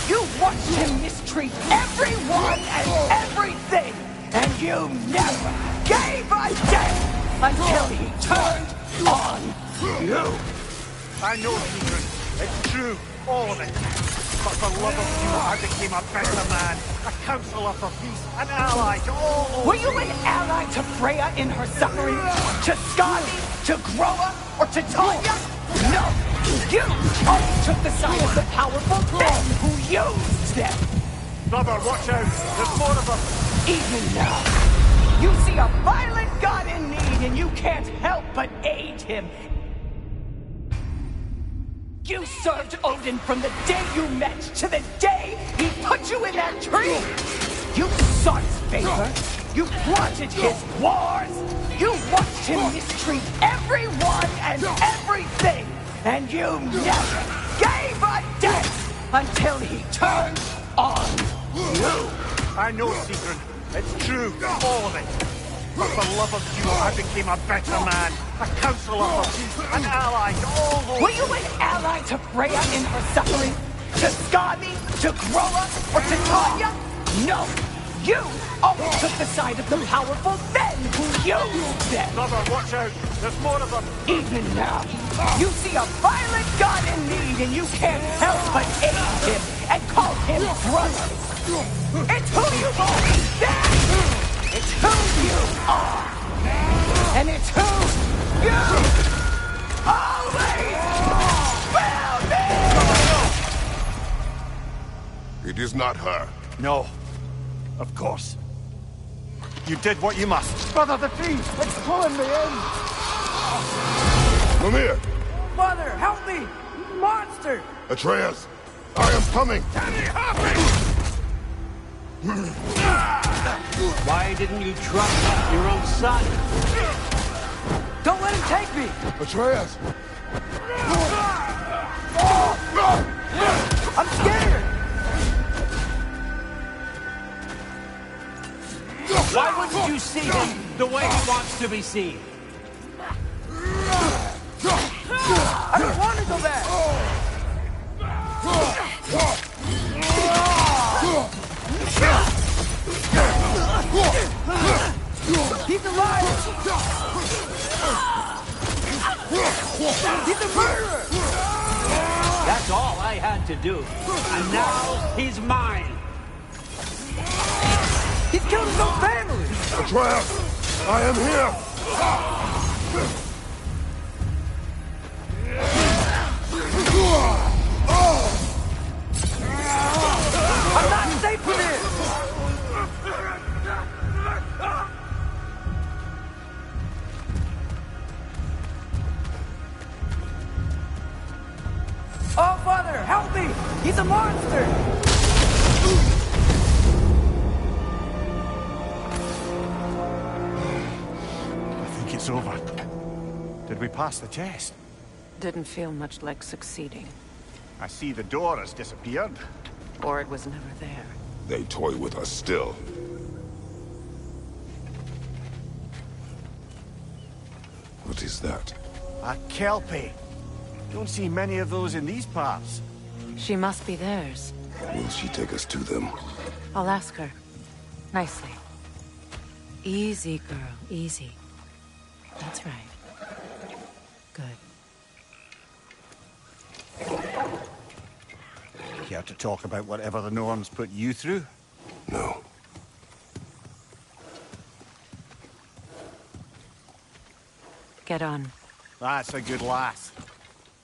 you watched him mistreat everyone and everything, and you never gave a damn until he turned on you! I know, Seekerin. It's true, all of it. But for love of you, I became a better man, a counselor for peace, an ally to all... Were you an ally to Freya in her suffering? To Skadi? To Groa? Or to Tanya? No! You always took the side of the powerful men who used them! Brother, watch out! There's more of them! Even now, you see a violent god in need and you can't help but aid him. You served Odin from the day you met to the day he put you in that tree! You sought his favor, you plotted his wars, you watched him mistreat everyone and everything, and you never gave a damn until he turned on you! I know, Seekerin. It's true, all of it. But for love of you, I became a better man, a counselor for peace, an ally to all those... Were you an ally to Freya in her suffering? To Skadi? To Groa? Or to Tanya? No! You always took the side of the powerful men who used them! Brother, watch out! There's more of them! Even now, you see a violent god in need and you can't help but aid him and call him brother! It's who you've always been! It's who you are! And it's who you always will be! It is not her. No. Of course. You did what you must. Brother, the tree! It's pulling me in! Mimir! Mother, help me! Monster! Atreus! I am coming! Why didn't you trust your own son? Don't let him take me! Atreus! I'm scared! Why wouldn't you see him the way he wants to be seen? I don't want to go back! He's alive! He's a murderer! That's all I had to do. And now he's mine! He's killed his own family! Atreus! I am here! I'm not safe for this! Oh, Father, help me! He's a monster! I think it's over. Did we pass the test? Didn't feel much like succeeding. I see the door has disappeared. Or it was never there. They toy with us still. What is that? A Kelpie. Don't see many of those in these parts. She must be theirs. Will she take us to them? I'll ask her. Nicely. Easy, girl. Easy. That's right. Good. Care to talk about whatever the Norns put you through? No. Get on. That's a good lass.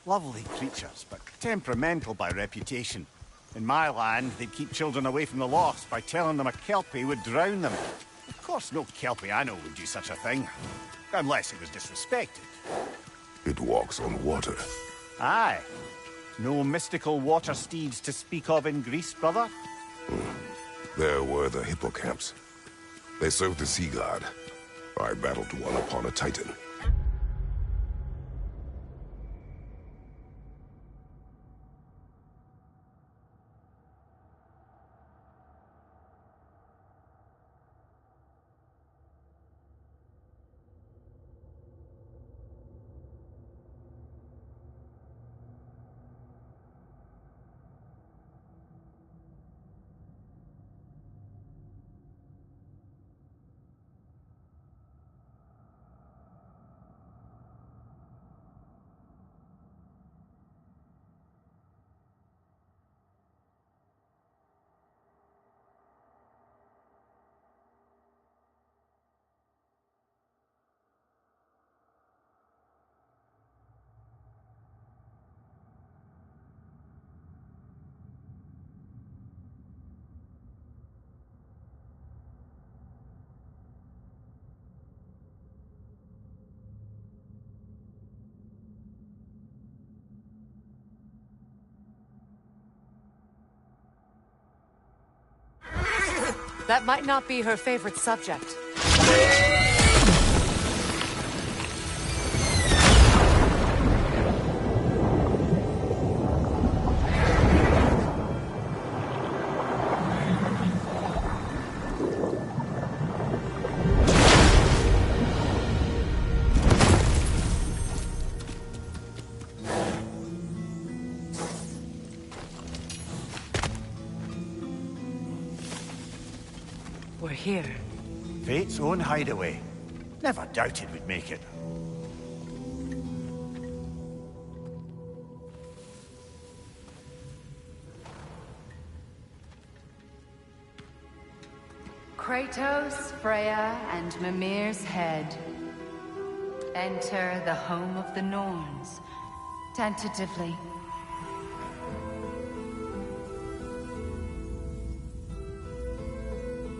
Lovely creatures, but temperamental by reputation. In my land, they'd keep children away from the lost by telling them a Kelpie would drown them. Of course, no Kelpie I know would do such a thing. Unless it was disrespected. It walks on water. Aye. No mystical water steeds to speak of in Greece, brother? There were the hippocamps. They served the sea god. I battled one upon a titan. That might not be her favorite subject. We're here. Fate's own hideaway. Never doubted we'd make it. Kratos, Freya, and Mimir's head. Enter the home of the Norns. Tentatively.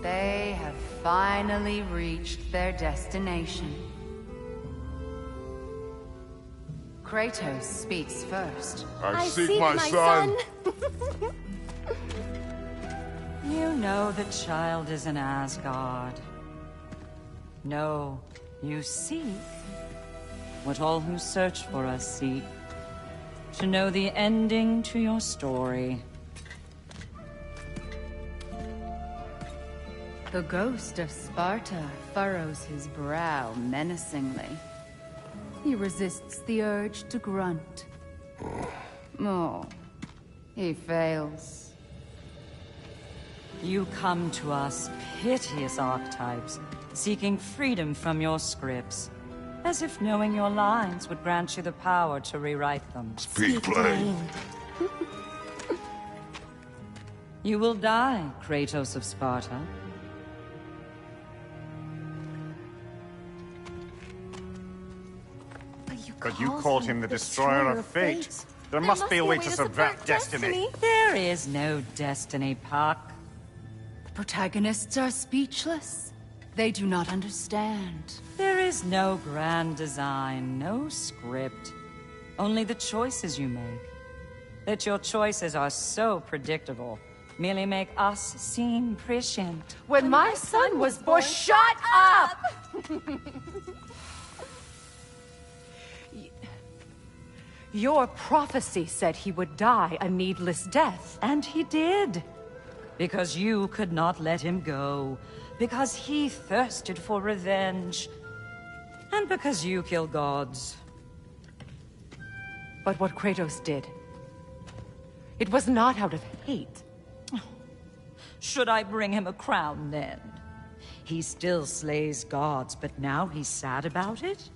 They have finally reached their destination. Kratos speaks first. I seek my son. You know the child is in Asgard. No, you seek what all who search for us seek. To know the ending to your story. The ghost of Sparta furrows his brow menacingly. He resists the urge to grunt. Oh, he fails. You come to us, piteous archetypes, seeking freedom from your scripts. As if knowing your lines would grant you the power to rewrite them. Speak plain. You will die, Kratos of Sparta. But you called him the Destroyer of Fate. There must be a way to subvert destiny. There is no destiny, Puck. The protagonists are speechless. They do not understand. There is no grand design, no script. Only the choices you make. That your choices are so predictable merely make us seem prescient. When my son was born, shut up! Your prophecy said he would die a needless death. And he did. Because you could not let him go. Because he thirsted for revenge. And because you kill gods. But what Kratos did, it was not out of hate. Should I bring him a crown then? He still slays gods, but now he's sad about it?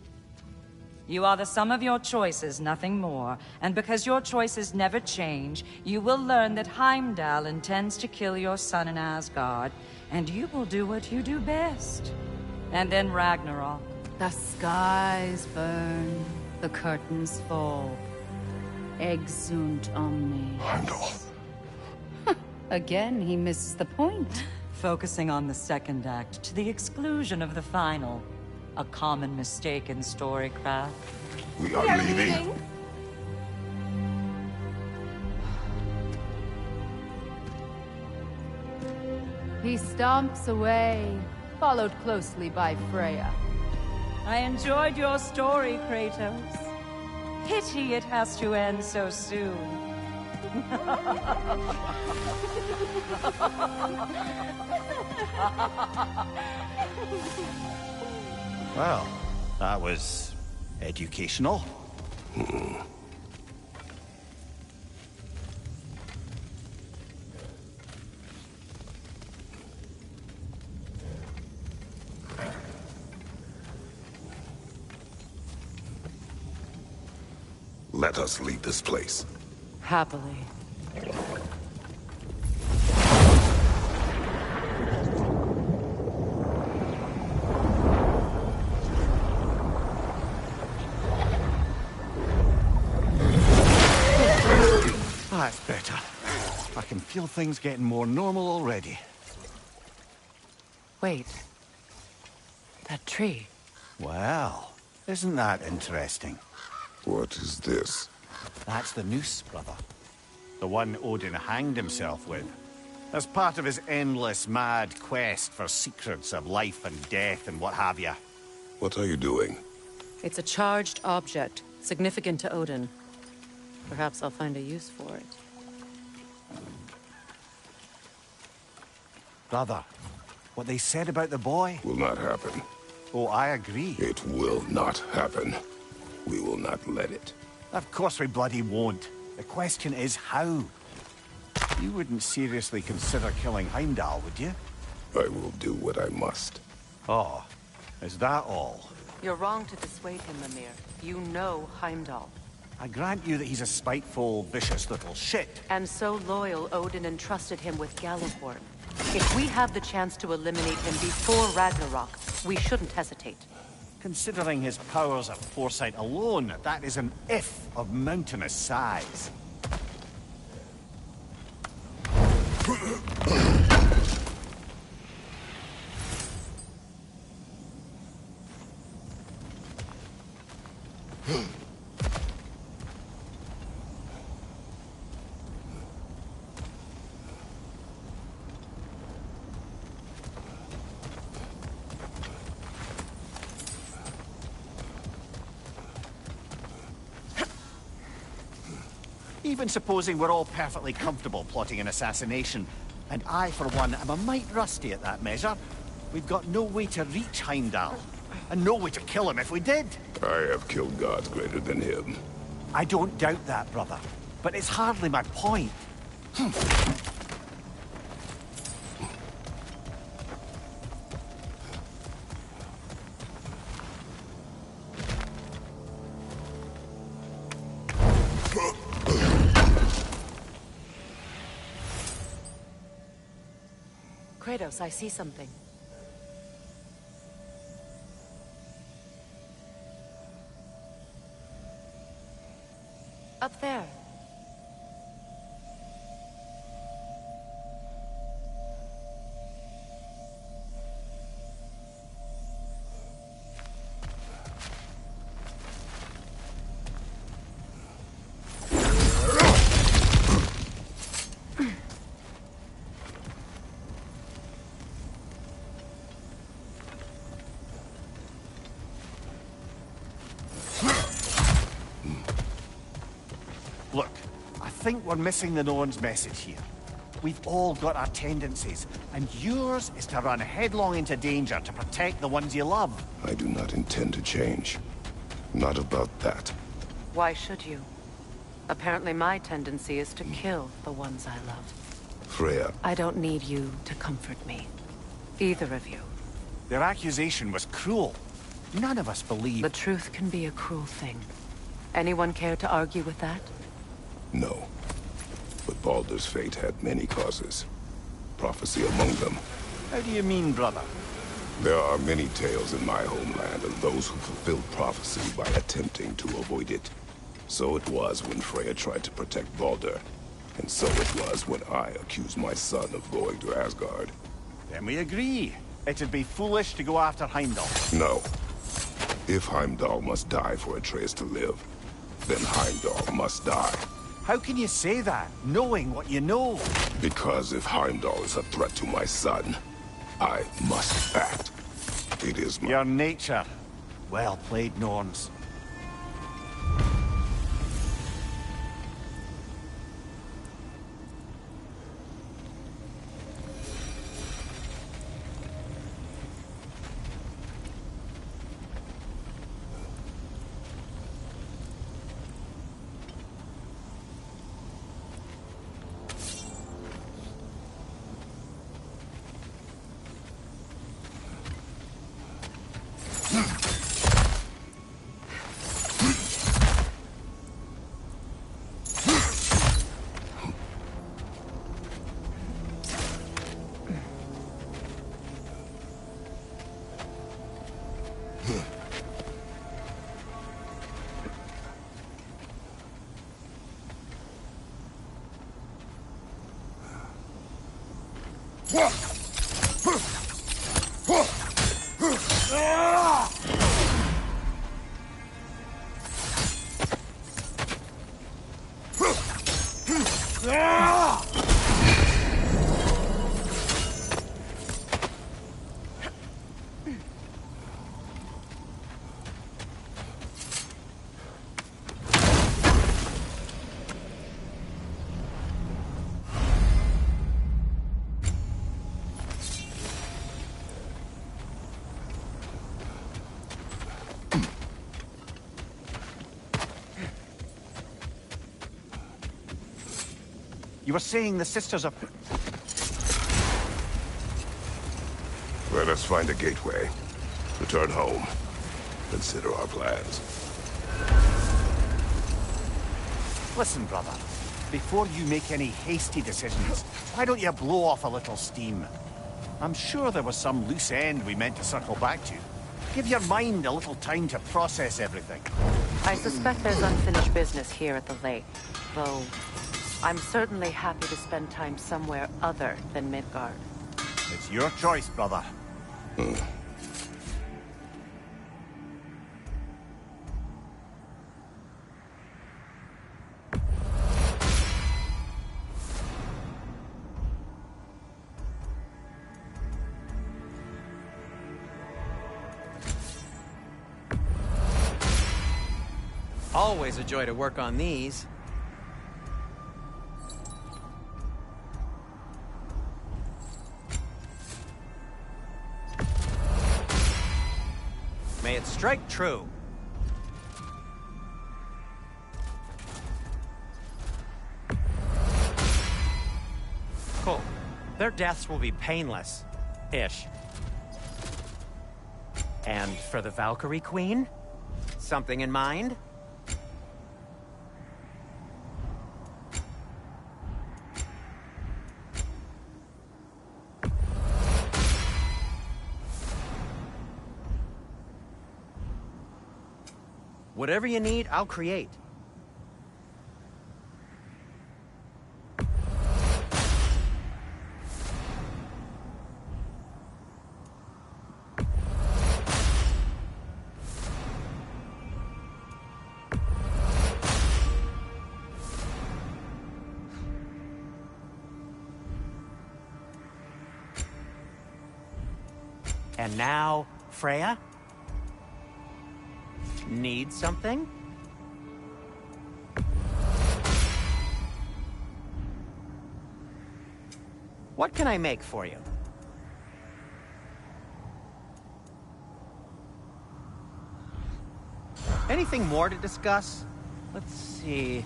You are the sum of your choices, nothing more. And because your choices never change, you will learn that Heimdall intends to kill your son in Asgard, and you will do what you do best. And then Ragnarok. The skies burn, the curtains fall. Exunt omnes. Heimdall. Again, he misses the point. Focusing on the second act to the exclusion of the final. A common mistake in storycraft. We are leaving. He stomps away, followed closely by Freya. I enjoyed your story, Kratos. Pity it has to end so soon. Well, that was educational. Let us leave this place. Happily. That's better. I can feel things getting more normal already. Wait. That tree. Well, isn't that interesting? What is this? That's the noose, brother. The one Odin hanged himself with. As part of his endless, mad quest for secrets of life and death and what have you. What are you doing? It's a charged object, significant to Odin. Perhaps I'll find a use for it. Brother, what they said about the boy? Will not happen. Oh, I agree. It will not happen. We will not let it. Of course we bloody won't. The question is how. You wouldn't seriously consider killing Heimdall, would you? I will do what I must. Oh, is that all? You're wrong to dissuade him, Mimir. You know Heimdall. I grant you that he's a spiteful, vicious little shit. And so loyal, Odin entrusted him with Gjallarhorn. If we have the chance to eliminate him before Ragnarok, we shouldn't hesitate. Considering his powers of foresight alone, that is an if of mountainous size. Even supposing we're all perfectly comfortable plotting an assassination, and I, for one, am a mite rusty at that measure, we've got no way to reach Heimdall, and no way to kill him if we did. I have killed gods greater than him. I don't doubt that, brother, but it's hardly my point. Kratos, I see something. Up there. Look, I think we're missing the Norn's message here. We've all got our tendencies, and yours is to run headlong into danger to protect the ones you love. I do not intend to change. Not about that. Why should you? Apparently my tendency is to kill the ones I love. Freya. I don't need you to comfort me. Either of you. Their accusation was cruel. None of us believe... The truth can be a cruel thing. Anyone care to argue with that? No. But Baldur's fate had many causes. Prophecy among them. How do you mean, brother? There are many tales in my homeland of those who fulfilled prophecy by attempting to avoid it. So it was when Freya tried to protect Baldur. And so it was when I accused my son of going to Asgard. Then we agree. It'd be foolish to go after Heimdall. No. If Heimdall must die for Atreus to live, then Heimdall must die. How can you say that, knowing what you know? Because if Heimdall is a threat to my son, I must act. It is my... Your nature. Well played, Norns. You were saying the Sisters of... Let us find a gateway. Return home. Consider our plans. Listen, brother. Before you make any hasty decisions, why don't you blow off a little steam? I'm sure there was some loose end we meant to circle back to. Give your mind a little time to process everything. I suspect there's unfinished business here at the lake, though I'm certainly happy to spend time somewhere other than Midgard. It's your choice, brother. Always a joy to work on these. May it strike true. Cool. Their deaths will be painless-ish. And for the Valkyrie Queen? Something in mind? Whatever you need, I'll create. And now, Freya? Need something? What can I make for you? Anything more to discuss? Let's see.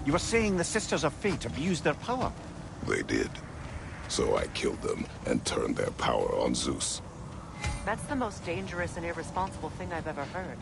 You were saying the Sisters of Fate abused their power. They did. So I killed them and turned their power on Zeus. That's the most dangerous and irresponsible thing I've ever heard.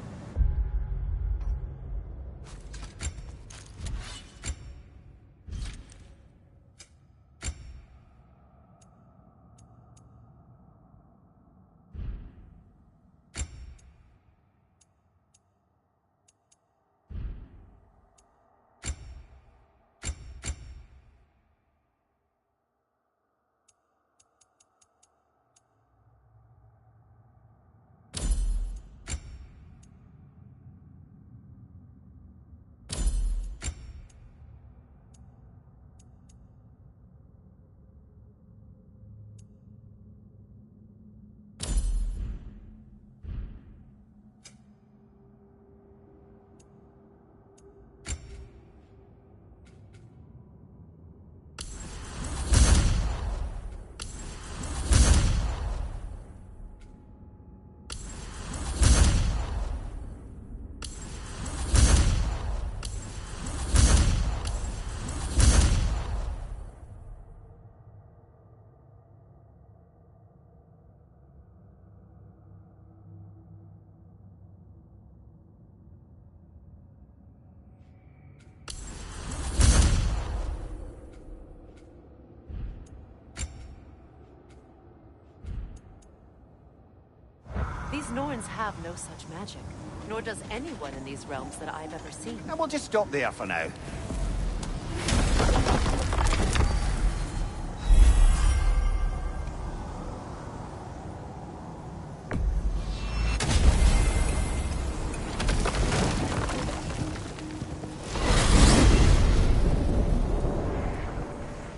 These Norns have no such magic, nor does anyone in these realms that I've ever seen. And we'll just stop there for now.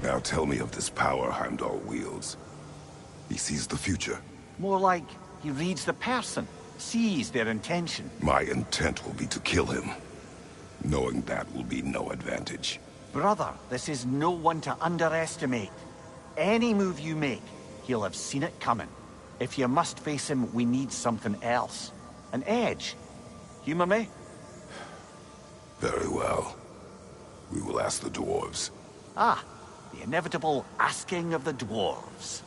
Now tell me of this power Heimdall wields. He sees the future. More like he reads the person, sees their intention. My intent will be to kill him. Knowing that will be no advantage. Brother, this is no one to underestimate. Any move you make, he'll have seen it coming. If you must face him, we need something else. An edge. Humor me? Very well. We will ask the dwarves. Ah, the inevitable asking of the dwarves.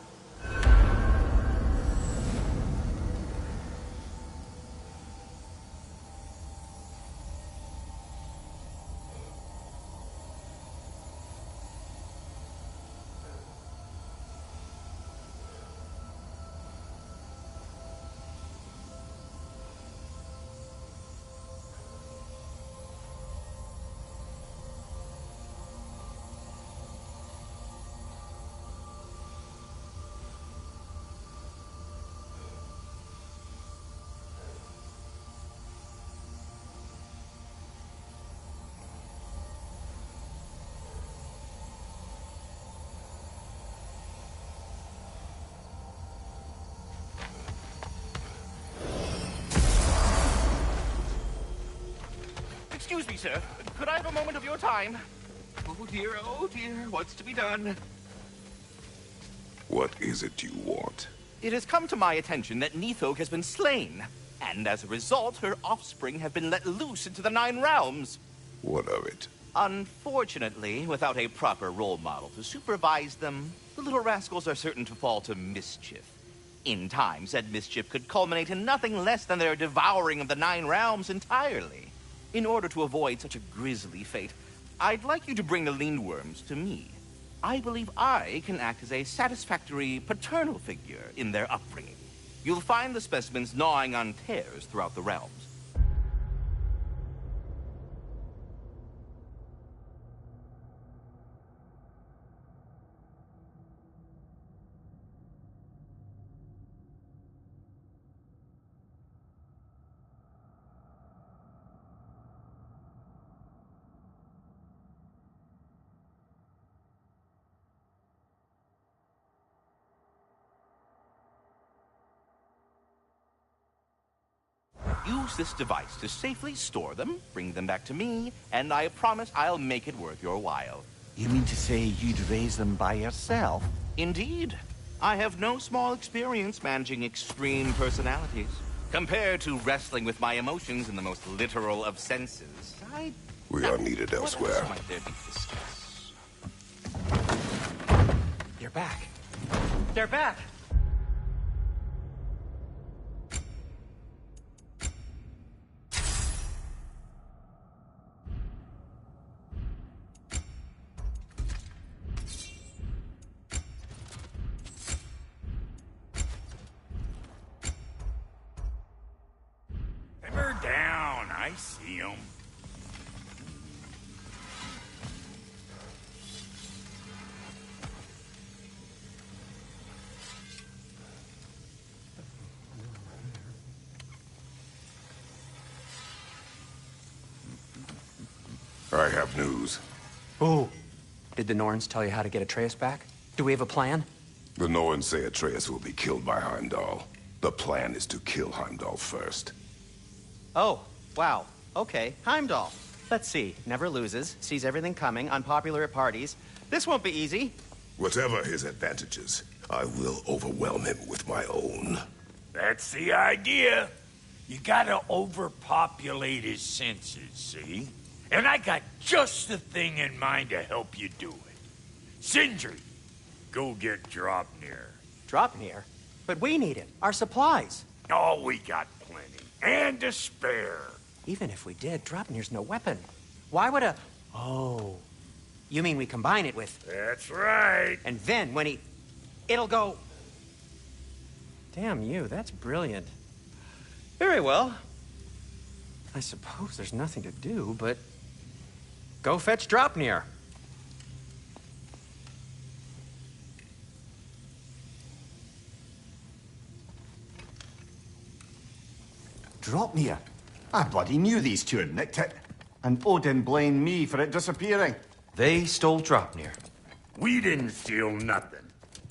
Excuse me, sir. Could I have a moment of your time? Oh dear, what's to be done? What is it you want? It has come to my attention that Nithog has been slain, and as a result, her offspring have been let loose into the Nine Realms. What of it? Unfortunately, without a proper role model to supervise them, the little rascals are certain to fall to mischief. In time, said mischief could culminate in nothing less than their devouring of the Nine Realms entirely. In order to avoid such a grisly fate, I'd like you to bring the Lindworms to me. I believe I can act as a satisfactory paternal figure in their upbringing. You'll find the specimens gnawing on tears throughout the realms. Use this device to safely store them, bring them back to me, and I promise I'll make it worth your while. You mean to say you'd raise them by yourself? Indeed. I have no small experience managing extreme personalities. Compared to wrestling with my emotions in the most literal of senses, We are needed elsewhere. Might there be discuss? They're back. They're back! Simmer down. I see him. I have news. Oh. Did the Norns tell you how to get Atreus back? Do we have a plan? The Norns say Atreus will be killed by Heimdall. The plan is to kill Heimdall first. Oh, wow. Okay, Heimdall. Let's see. Never loses, sees everything coming, unpopular at parties. This won't be easy. Whatever his advantages, I will overwhelm him with my own. That's the idea. You gotta overpopulate his senses, see? And I got just the thing in mind to help you do it. Sindri, go get Draupnir. Draupnir? But we need it. Our supplies. Oh, we got plenty. And to spare. Even if we did, Draupnir's no weapon. Why would a... Oh. You mean we combine it with... That's right. And then when he... It'll go... Damn you, that's brilliant. Very well. I suppose there's nothing to do, but go fetch Draupnir. Draupnir? I bloody knew these two had nicked it. And Odin blamed me for it disappearing. They stole Draupnir. We didn't steal nothing.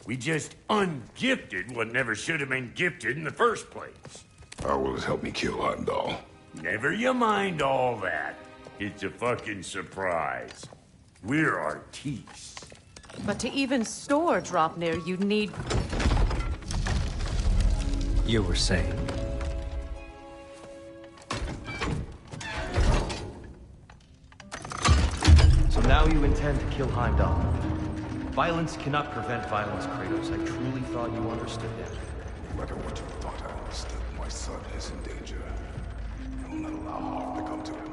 We just ungifted what never should have been gifted in the first place. How will it help me kill Heimdall? Never you mind all that. It's a fucking surprise. We're artistes. But to even store Draupnir, you'd need... You were saying? So now you intend to kill Heimdall. Violence cannot prevent violence, Kratos. I truly thought you understood that. No matter what you thought I understood, my son is in danger. I will not allow harm to come to him.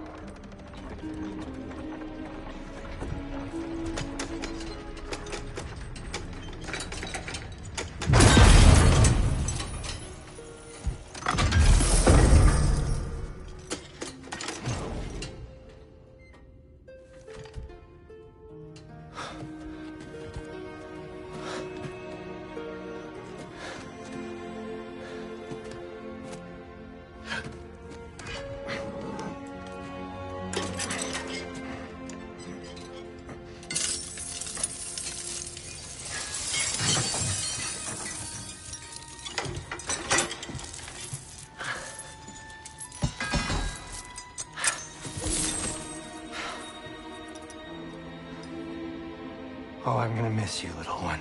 Oh, I'm gonna miss you, little one.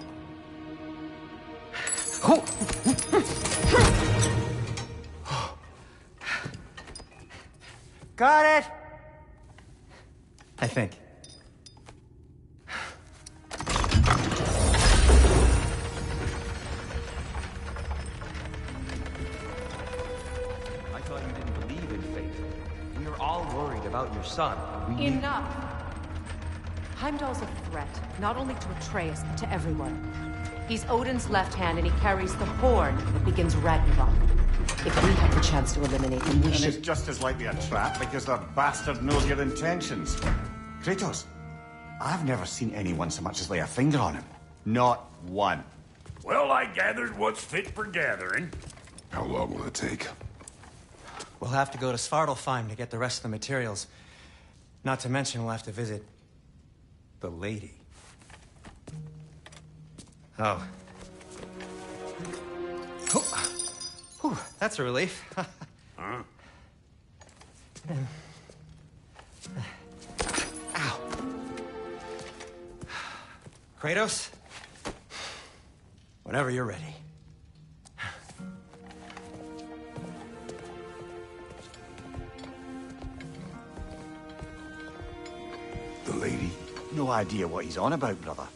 Got it! I think. I thought you didn't believe in fate. We were all worried about your son. Enough! Heimdall's a threat, not only to Atreus, but to everyone. He's Odin's left hand, and he carries the horn that begins Ragnarok. If we have the chance to eliminate him, we And should... it's just as likely a trap because the bastard knows your intentions. Kratos, I've never seen anyone so much as lay a finger on him. Not one. Well, I gathered what's fit for gathering. How long will it take? We'll have to go to Svartalfheim to get the rest of the materials. Not to mention we'll have to visit... the lady. Oh. Whew, that's a relief. Huh? Ow. Kratos? Whenever you're ready. The lady? No idea what he's on about, brother.